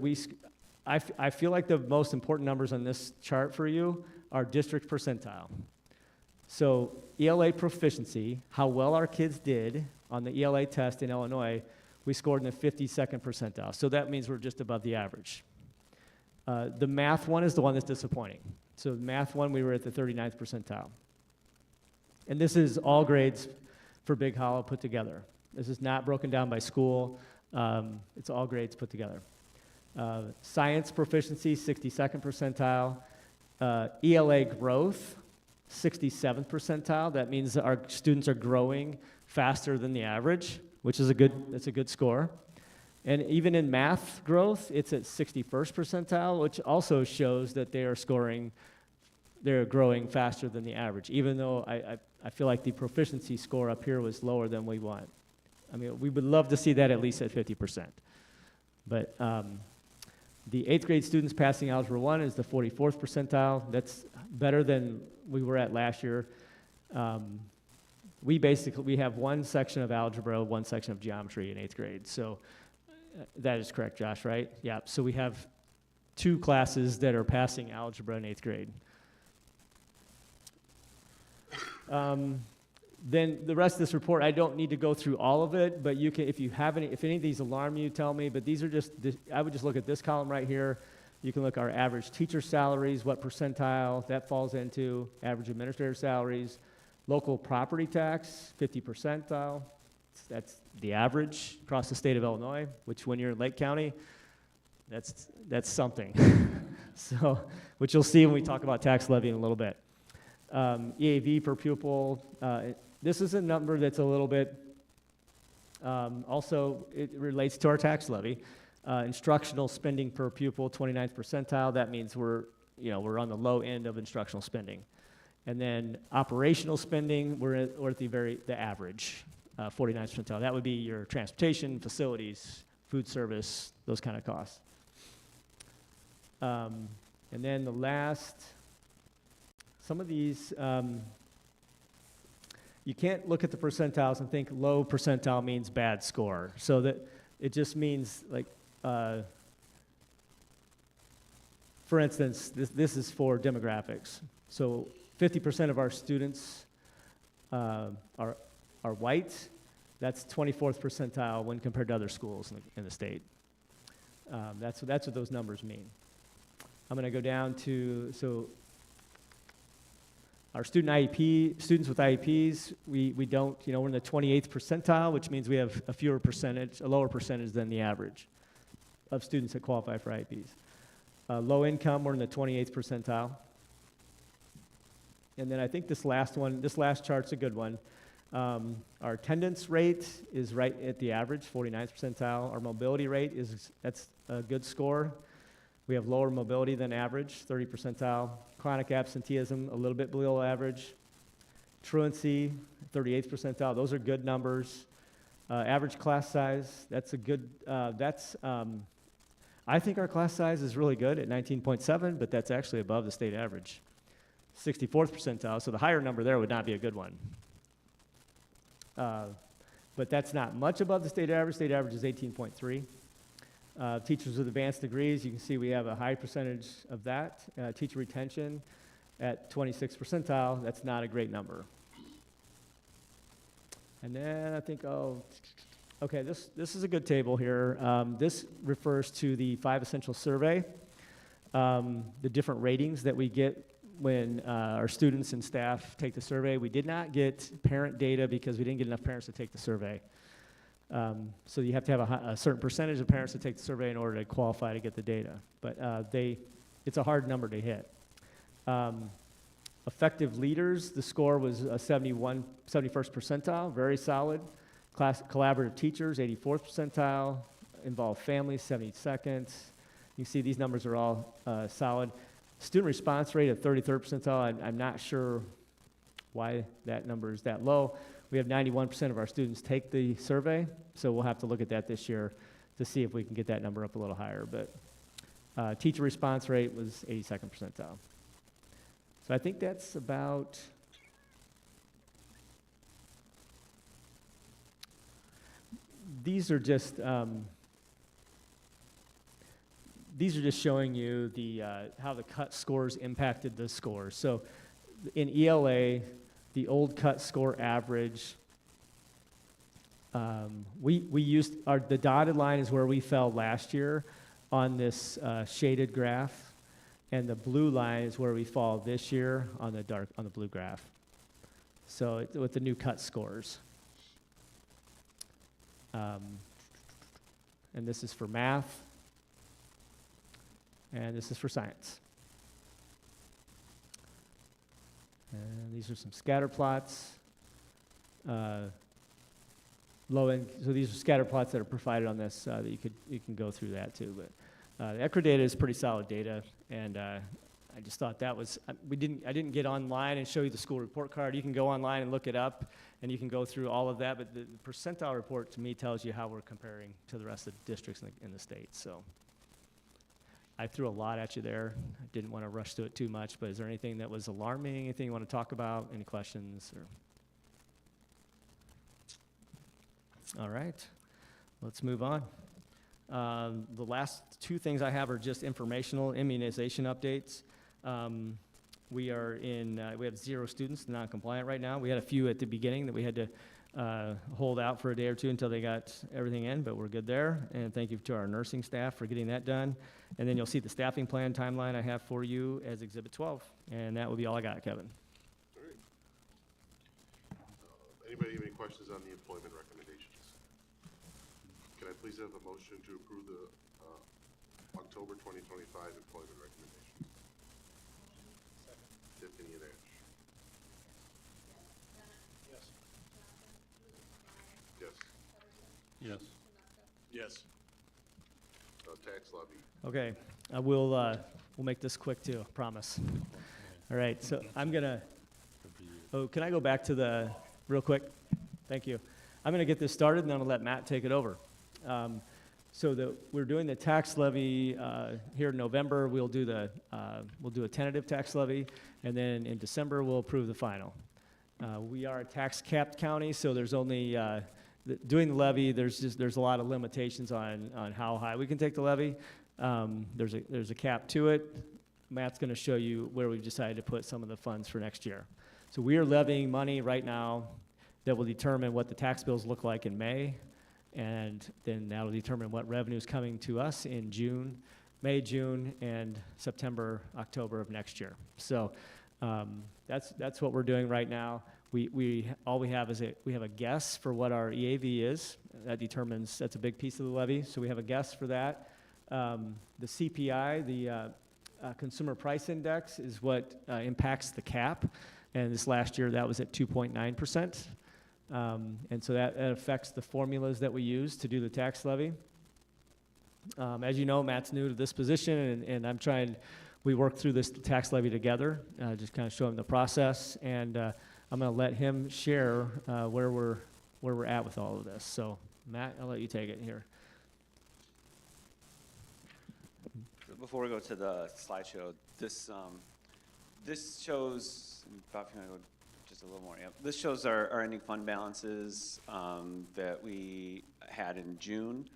[SPEAKER 4] I feel like the most important numbers on this chart for you are district percentile. So ELA proficiency, how well our kids did on the ELA test in Illinois, we scored in the 52nd percentile. So that means we're just above the average. The math one is the one that's disappointing. So the math one, we were at the 39th percentile. And this is all grades for Big Hollow put together. This is not broken down by school. It's all grades put together. Science proficiency, 62nd percentile. ELA growth, 67th percentile. That means that our students are growing faster than the average, which is that's a good score. And even in math growth, it's at 61st percentile, which also shows that they're growing faster than the average, even though I feel like the proficiency score up here was lower than we want. I mean, we would love to see that at least at 50%. But The 8th grade students passing Algebra 1 is the 44th percentile. That's better than we were at last year. We have one section of algebra, one section of geometry in 8th grade. So that is correct, Josh, right? Yeah, so we have 2 classes that are passing algebra in 8th grade. Then the rest of this report, I don't need to go through all of it, but you can, if any of these alarm you, tell me. But these are just, I would just look at this column right here. You can look at our average teacher salaries, what percentile that falls into, average administrator salaries, local property tax, 50 percentile. That's the average across the state of Illinois, which when you're in Lake County, that's something. So, which you'll see when we talk about tax levy in a little bit. EAV per pupil, this is a number that's a little bit, also it relates to our tax levy. Instructional spending per pupil, 29th percentile, that means we're on the low end of instructional spending. And then operational spending, we're at the average, 49th percentile. That would be your transportation, facilities, food service, those kind of costs. And then the last, some of these, you can't look at the percentiles and think low percentile means bad score. So that it just means like, for instance, this is for demographics. So 50% of our students are white. That's 24th percentile when compared to other schools in the state. That's what those numbers mean. I'm going to go down to, so our students with IEPs, we don't, we're in the 28th percentile, which means we have a lower percentage than the average of students that qualify for IEPs. Low income, we're in the 28th percentile. And then I think this last chart's a good one. Our attendance rate is right at the average, 49th percentile. Our mobility rate that's a good score. We have lower mobility than average, 30 percentile. Chronic absenteeism, a little bit below average. Truancy, 38th percentile. Those are good numbers. Average class size, that's a good, I think our class size is really good at 19.7, but that's actually above the state average. 64th percentile, so the higher number there would not be a good one. But that's not much above the state average. State average is 18.3. Teachers with advanced degrees, you can see we have a high percentage of that. Teacher retention at 26th percentile, that's not a great number. And then I think, okay, this is a good table here. This refers to the 5 Essential Survey, the different ratings that we get when our students and staff take the survey. We did not get parent data because we didn't get enough parents to take the survey. So you have to have a certain percentage of parents to take the survey in order to qualify to get the data. But it's a hard number to hit. Effective leaders, the score was a 71st percentile, very solid. Collaborative teachers, 84th percentile. Involved families, 72nd. You see these numbers are all solid. Student response rate at 33rd percentile, I'm not sure why that number is that low. We have 91% of our students take the survey, so we'll have to look at that this year to see if we can get that number up a little higher. But teacher response rate was 82nd percentile. So I think that's about, these are just showing you the how the cut scores impacted the scores. So in ELA, the old cut score average, we used the dotted line is where we fell last year on this shaded graph, and the blue line is where we fall this year on the blue graph. So with the new cut scores. And this is for math, and this is for science. And these are some scatter plots. Low end, so these are scatter plots that are provided on this that you can go through that too. But the ECRA data is pretty solid data, and I just thought that was I didn't get online and show you the school report card. You can go online and look it up, and you can go through all of that. But the percentile report to me tells you how we're comparing to the rest of the districts in the state. So I threw a lot at you there. I didn't want to rush through it too much, but is there anything that was alarming, anything you want to talk about, any questions? All right, let's move on. The last two things I have are just informational immunization updates. We have 0 students non-compliant right now. We had a few at the beginning that we had to hold out for a day or two until they got everything in, but we're good there. And thank you to our nursing staff for getting that done. And then you'll see the staffing plan timeline I have for you as Exhibit 12. And that will be all I got, Kevin.
[SPEAKER 1] All right. Anybody have any questions on the employment recommendations? Can I please have a motion to approve the October 2025 employment recommendations? Tiffany and Ash. Yes.
[SPEAKER 14] Yes.
[SPEAKER 1] Yes. Tax levy.
[SPEAKER 4] Okay, we'll make this quick too, promise. All right, so I'm gonna, can I go back to the, real quick? Thank you. I'm gonna get this started and then I'll let Matt take it over. We're doing the tax levy here in November. We'll do a tentative tax levy, and then in December we'll approve the final. We are a tax capped county, so there's only doing the levy. There's a lot of limitations on how high we can take the levy. There's a cap to it. Matt's going to show you where we've decided to put some of the funds for next year. So we are levying money right now that will determine what the tax bills look like in May. And then that'll determine what revenue is coming to us in June, May, June, and September, October of next year. So that's what we're doing right now. All we have is we have a guess for what our EAV is. That's a big piece of the levy. So we have a guess for that. The CPI, the Consumer Price Index, is what impacts the cap. And this last year that was at 2.9%. And so that affects the formulas that we use to do the tax levy. As you know, Matt's new to this position, and we work through this tax levy together, just kind of show him the process, and I'm going to let him share where we're at with all of this. So, Matt, I'll let you take it here.
[SPEAKER 10] Before we go to the slideshow, this shows, Bob, if you want to go just a little more. Yeah. This shows our ending fund balances that we had in June.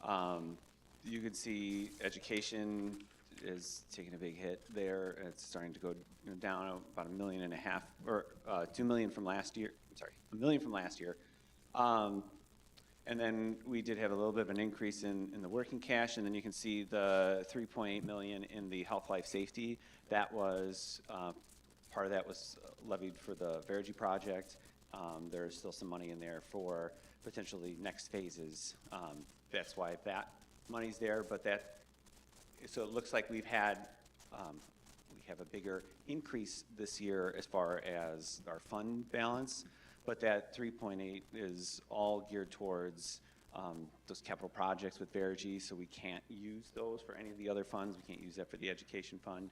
[SPEAKER 10] You can see education is taking a big hit there. It's starting to go down about $1.5 million, or $2 million from last year. Sorry, $1 million from last year. And then we did have a little bit of an increase in the working cash, and then you can see the $3.8 million in the health, life, safety. That was part of that was levied for the Verigy project. There's still some money in there for potentially next phases. That's why that money's there, but so it looks like we have a bigger increase this year as far as our fund balance, but that 3.8 is all geared towards those capital projects with Verigy, so we can't use those for any of the other funds. We can't use that for the education fund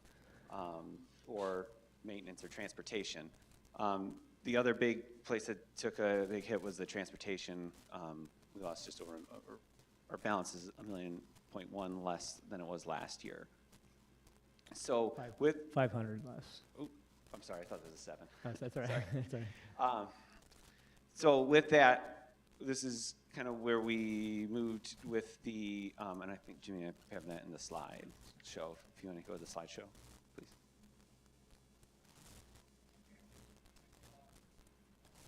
[SPEAKER 10] or maintenance or transportation. The other big place that took a big hit was the transportation. We lost just over, our balance is $1.1 million less than it was last year. So with
[SPEAKER 4] 500 less.
[SPEAKER 10] Oh, I'm sorry, I thought there was a 7.
[SPEAKER 4] That's all right. That's all right.
[SPEAKER 10] So with that, this is kind of where we moved with the, and I think Jimmy, I have that in the slide show. If you want to go to the slideshow, please.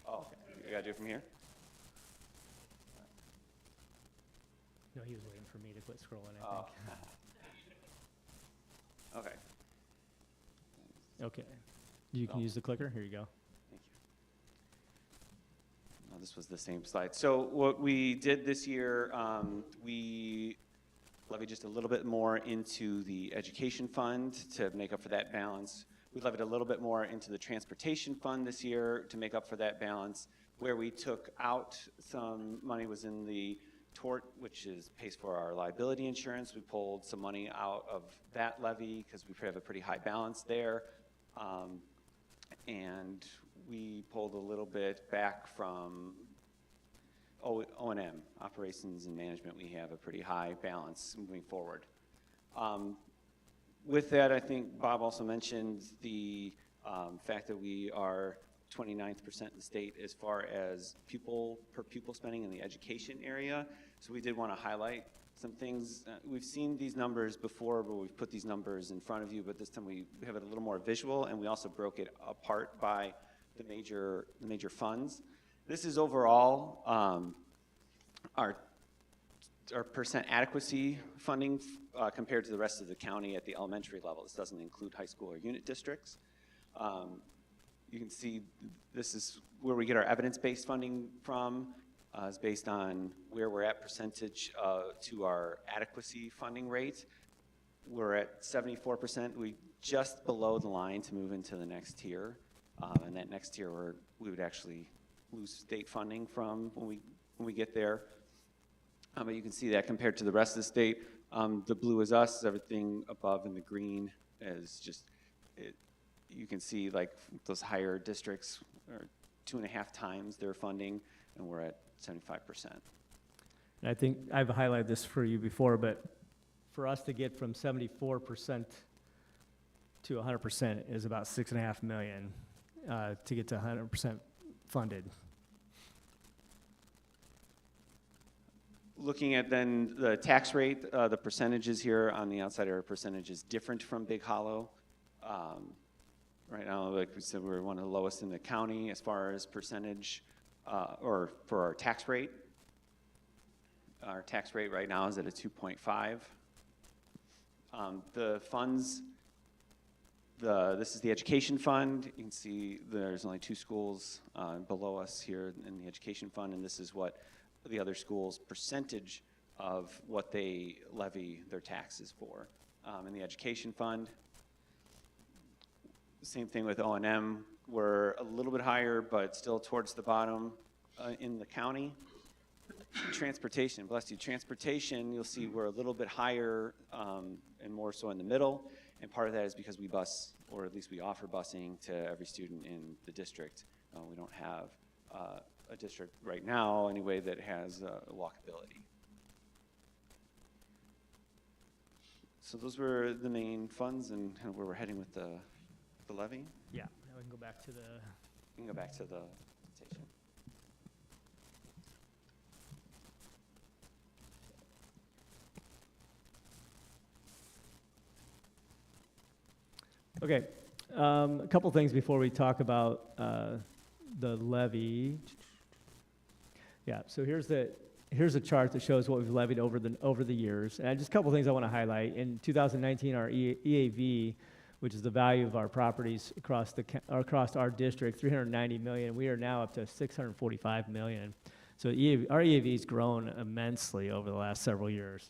[SPEAKER 10] Oh, you gotta do it from here?
[SPEAKER 4] No, he was waiting for me to quit scrolling, I
[SPEAKER 10] Oh.
[SPEAKER 4] think.
[SPEAKER 10] Okay.
[SPEAKER 4] Okay. You can use the clicker. Here you go.
[SPEAKER 10] Thank you. This was the same slide. So what we did this year, we levied just a little bit more into the education fund to make up for that balance. We levied a little bit more into the transportation fund this year to make up for that balance. Where we took out some money was in the tort, which pays for our liability insurance. We pulled some money out of that levy because we have a pretty high balance there. And we pulled a little bit back from O&M, operations and management. We have a pretty high balance moving forward. with that, I think Bob also mentioned the fact that we are 29th percent in the state as far as per pupil spending in the education area. So we did want to highlight some things. We've seen these numbers before, but we've put these numbers in front of you, but this time we have it a little more visual, and we also broke it apart by the major funds. This is overall our percent adequacy funding compared to the rest of the county at the elementary level. This doesn't include high school or unit districts. You can see this is where we get our evidence-based funding from. Is based on where we're at percentage to our adequacy funding rate. We're at 74%. We just below the line to move into the next tier. And that next tier we would actually lose state funding from when we get there. But you can see that compared to the rest of the state, the blue is us, everything above in the green is just, you can see like those higher districts are 2.5 times their funding, and we're at 75%.
[SPEAKER 4] And I think I've highlighted this for you before, but for us to get from 74% to 100% is about $6.5 million to get to 100% funded.
[SPEAKER 10] Looking at then the tax rate, the percentages here on the outside are percentages different from Big Hollow. Right now, like we said, we're one of the lowest in the county as far as percentage, or for our tax rate. Our tax rate right now is at a 2.5. The funds, this is the education fund. You can see there's only 2 schools below us here in the education fund, and this is what the other schools' percentage of what they levy their taxes for. In the education fund, same thing with O&M. We're a little bit higher, but still towards the bottom in the county. Transportation, bless you. Transportation, you'll see we're a little bit higher and more so in the middle. And part of that is because we bus, or at least we offer busing to every student in the district. We don't have a district right now, anyway, that has walkability. So those were the main funds and kind of where we're heading with the levy.
[SPEAKER 4] Yeah, now we can go back to the...
[SPEAKER 10] You can go back to the presentation.
[SPEAKER 4] Okay, a couple things before we talk about the levy. Yeah, so here's a chart that shows what we've levied over the years. And just a couple things I want to highlight. In 2019, our EAV, which is the value of our properties across our district, $390 million. We are now up to $645 million. So our EAV has grown immensely over the last several years.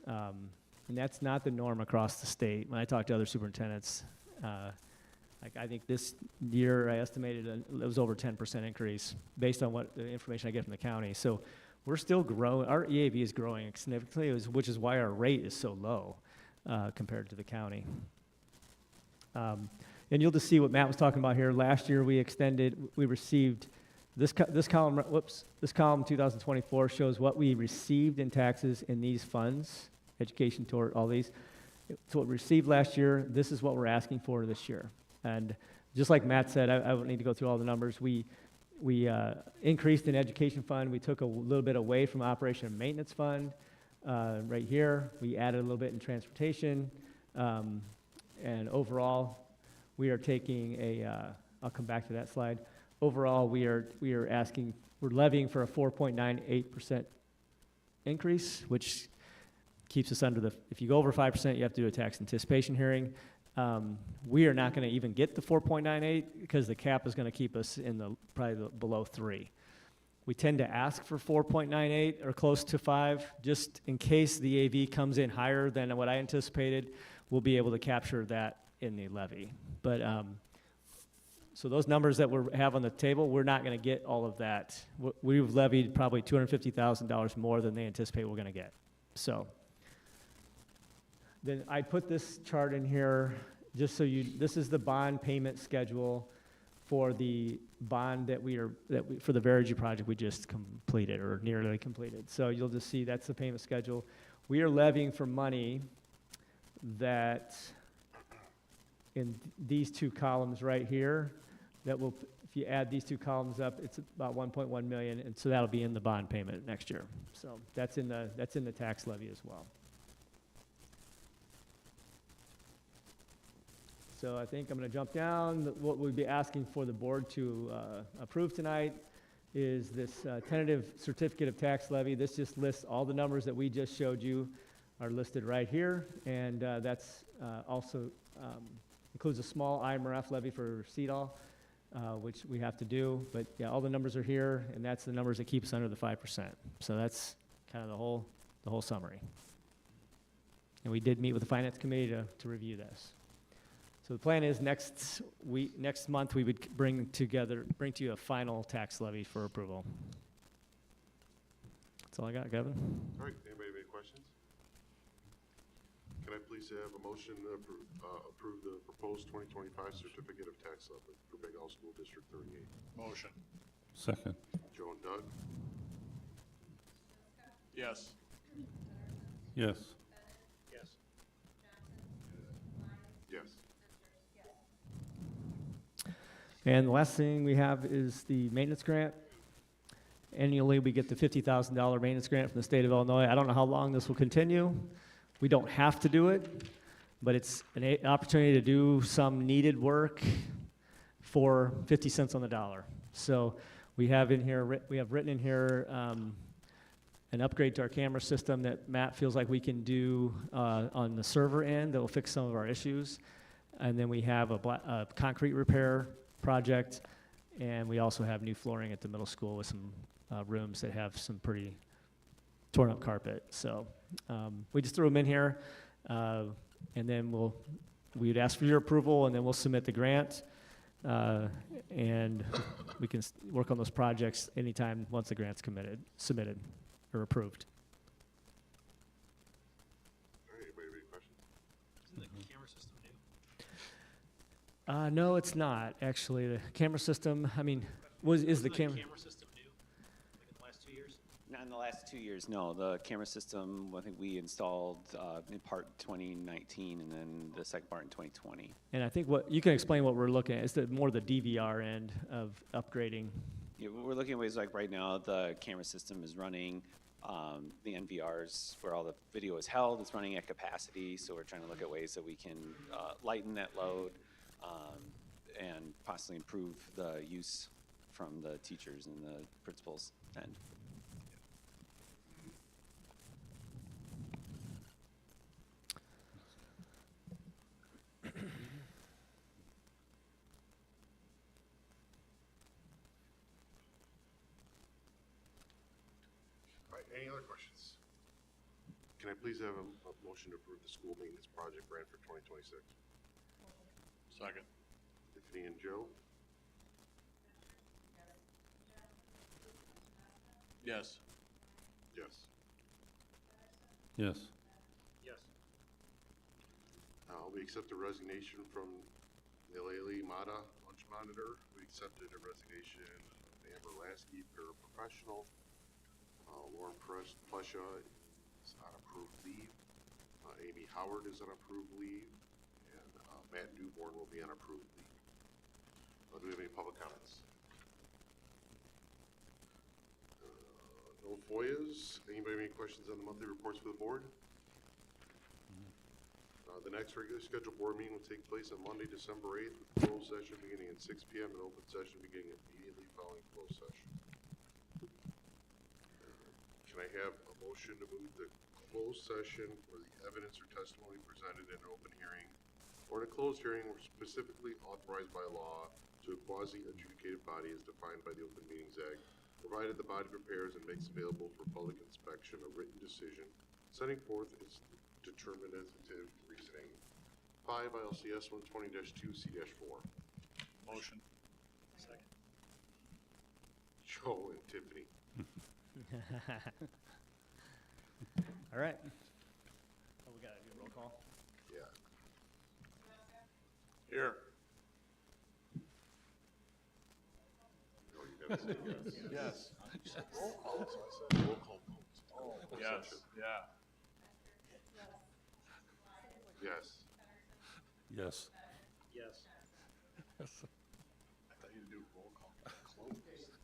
[SPEAKER 4] And that's not the norm across the state. When I talk to other superintendents, I think this year I estimated it was over 10% increase based on what the information I get from the county. So we're still growing. Our EAV is growing significantly, which is why our rate is so low compared to the county. And you'll just see what Matt was talking about here. Last year we received this column. This column 2024 shows what we received in taxes in these funds, education, tort, all these. So what we received last year, this is what we're asking for this year. And just like Matt said, I don't need to go through all the numbers. We increased in education fund. We took a little bit away from operation and maintenance fund right here. We added a little bit in transportation. And overall, we are taking I'll come back to that slide. Overall, we're levying for a 4.98% increase, which keeps us under if you go over 5%, you have to do a tax anticipation hearing. We are not going to even get the 4.98 because the cap is going to keep us in probably below 3. We tend to ask for 4.98 or close to 5, just in case the AV comes in higher than what I anticipated. We'll be able to capture that in the levy. But so those numbers that we have on the table, we're not going to get all of that. We've levied probably $250,000 more than they anticipate we're going to get. So then I put this chart in here just so this is the bond payment schedule for the bond for the Verigy project we just completed or nearly completed. So you'll just see that's the payment schedule. We are levying for money that in these two columns right here, that will, if you add these two columns up, it's about 1.1 million, and so that'll be in the bond payment next year. So that's in the tax levy as well. So I think I'm going to jump down. What we'd be asking for the board to approve tonight is this tentative certificate of tax levy. This just lists all the numbers that we just showed you are listed right here, and that's also includes a small IMRF levy for CEDAW, which we have to do. But yeah, all the numbers are here, and that's the numbers that keep us under the 5%. So that's kind of the whole summary. And we did meet with the finance committee to review this. So the plan is next month we would bring to you a final tax levy for approval. That's all I got, Kevin.
[SPEAKER 1] All right, anybody have any questions? Can I please have a motion to approve the proposed 2025 certificate of tax levy for Big Isle School District 38?
[SPEAKER 14] Motion. Second.
[SPEAKER 1] Joe and Doug?
[SPEAKER 14] Yes. Yes.
[SPEAKER 3] Yes.
[SPEAKER 1] Yes.
[SPEAKER 4] And the last thing we have is the maintenance grant. Annually, we get the $50,000 maintenance grant from the state of Illinois. I don't know how long this will continue. We don't have to do it, but it's an opportunity to do some needed work for 50 cents on the dollar. So we have written in here an upgrade to our camera system that Matt feels like we can do on the server end that will fix some of our issues. And then we have a concrete repair project, and we also have new flooring at the middle school with some rooms that have some pretty torn up carpet. So we just threw them in here, and then we'd ask for your approval, and then we'll submit the grant, and we can work on those projects anytime once the grant's submitted or approved.
[SPEAKER 1] All right, anybody have any questions?
[SPEAKER 3] Isn't the camera system new?
[SPEAKER 4] No, it's not, actually. The camera system, I mean, is the camera...
[SPEAKER 3] camera system new, like in the last 2 years?
[SPEAKER 10] Not in the last 2 years, no. The camera system, I think we installed in part 2019 and then the second part in 2020.
[SPEAKER 4] And I think you can explain what we're looking at. It's more the DVR end of upgrading.
[SPEAKER 10] Yeah, we're looking at ways like right now the camera system is running, the NVRs where all the video is held, it's running at capacity, so we're trying to look at ways that we can lighten that load and possibly improve the use from the teachers and the principals' end.
[SPEAKER 1] All right, any other questions? Can I please have a motion to approve the school maintenance project grant for 2026?
[SPEAKER 14] Second.
[SPEAKER 1] Tiffany and Joe?
[SPEAKER 14] Yes.
[SPEAKER 1] Yes.
[SPEAKER 14] Yes.
[SPEAKER 3] Yes.
[SPEAKER 1] We accept a resignation from Nileli Mata, lunch monitor. We accepted a resignation of Amber Lasky, paraprofessional. Lauren Plesha is on approved leave. Amy Howard is on approved leave. And Matt Newborn will be on approved leave. Do we have any public comments? No FOIAs. Anybody have any questions on the monthly reports for the board? The next regularly scheduled board meeting will take place on Monday, December 8th, with closed session beginning at 6 p.m. and open session beginning immediately following closed session. Can I have a motion to move the closed session for the evidence or testimony presented in an open hearing or in a closed hearing were specifically authorized by law to a quasi-adjudicated body as defined by the Open Meetings Act, provided the body prepares and makes available for public inspection a written decision setting forth its determinative reasoning. 5 ILCS 120-2C-4.
[SPEAKER 14] Motion.
[SPEAKER 3] Second.
[SPEAKER 1] Joe and Tiffany.
[SPEAKER 4] All right. Oh, we got to do a roll call.
[SPEAKER 1] Yeah.
[SPEAKER 14] Here.
[SPEAKER 1] No, you gotta say yes.
[SPEAKER 14] Yes.
[SPEAKER 1] Roll call, that's what I said. Roll call. Open
[SPEAKER 14] Yes.
[SPEAKER 1] session.
[SPEAKER 14] Yeah.
[SPEAKER 1] Yes.
[SPEAKER 14] Yes.
[SPEAKER 3] Yes.
[SPEAKER 14] I thought you'd do a roll call. Close.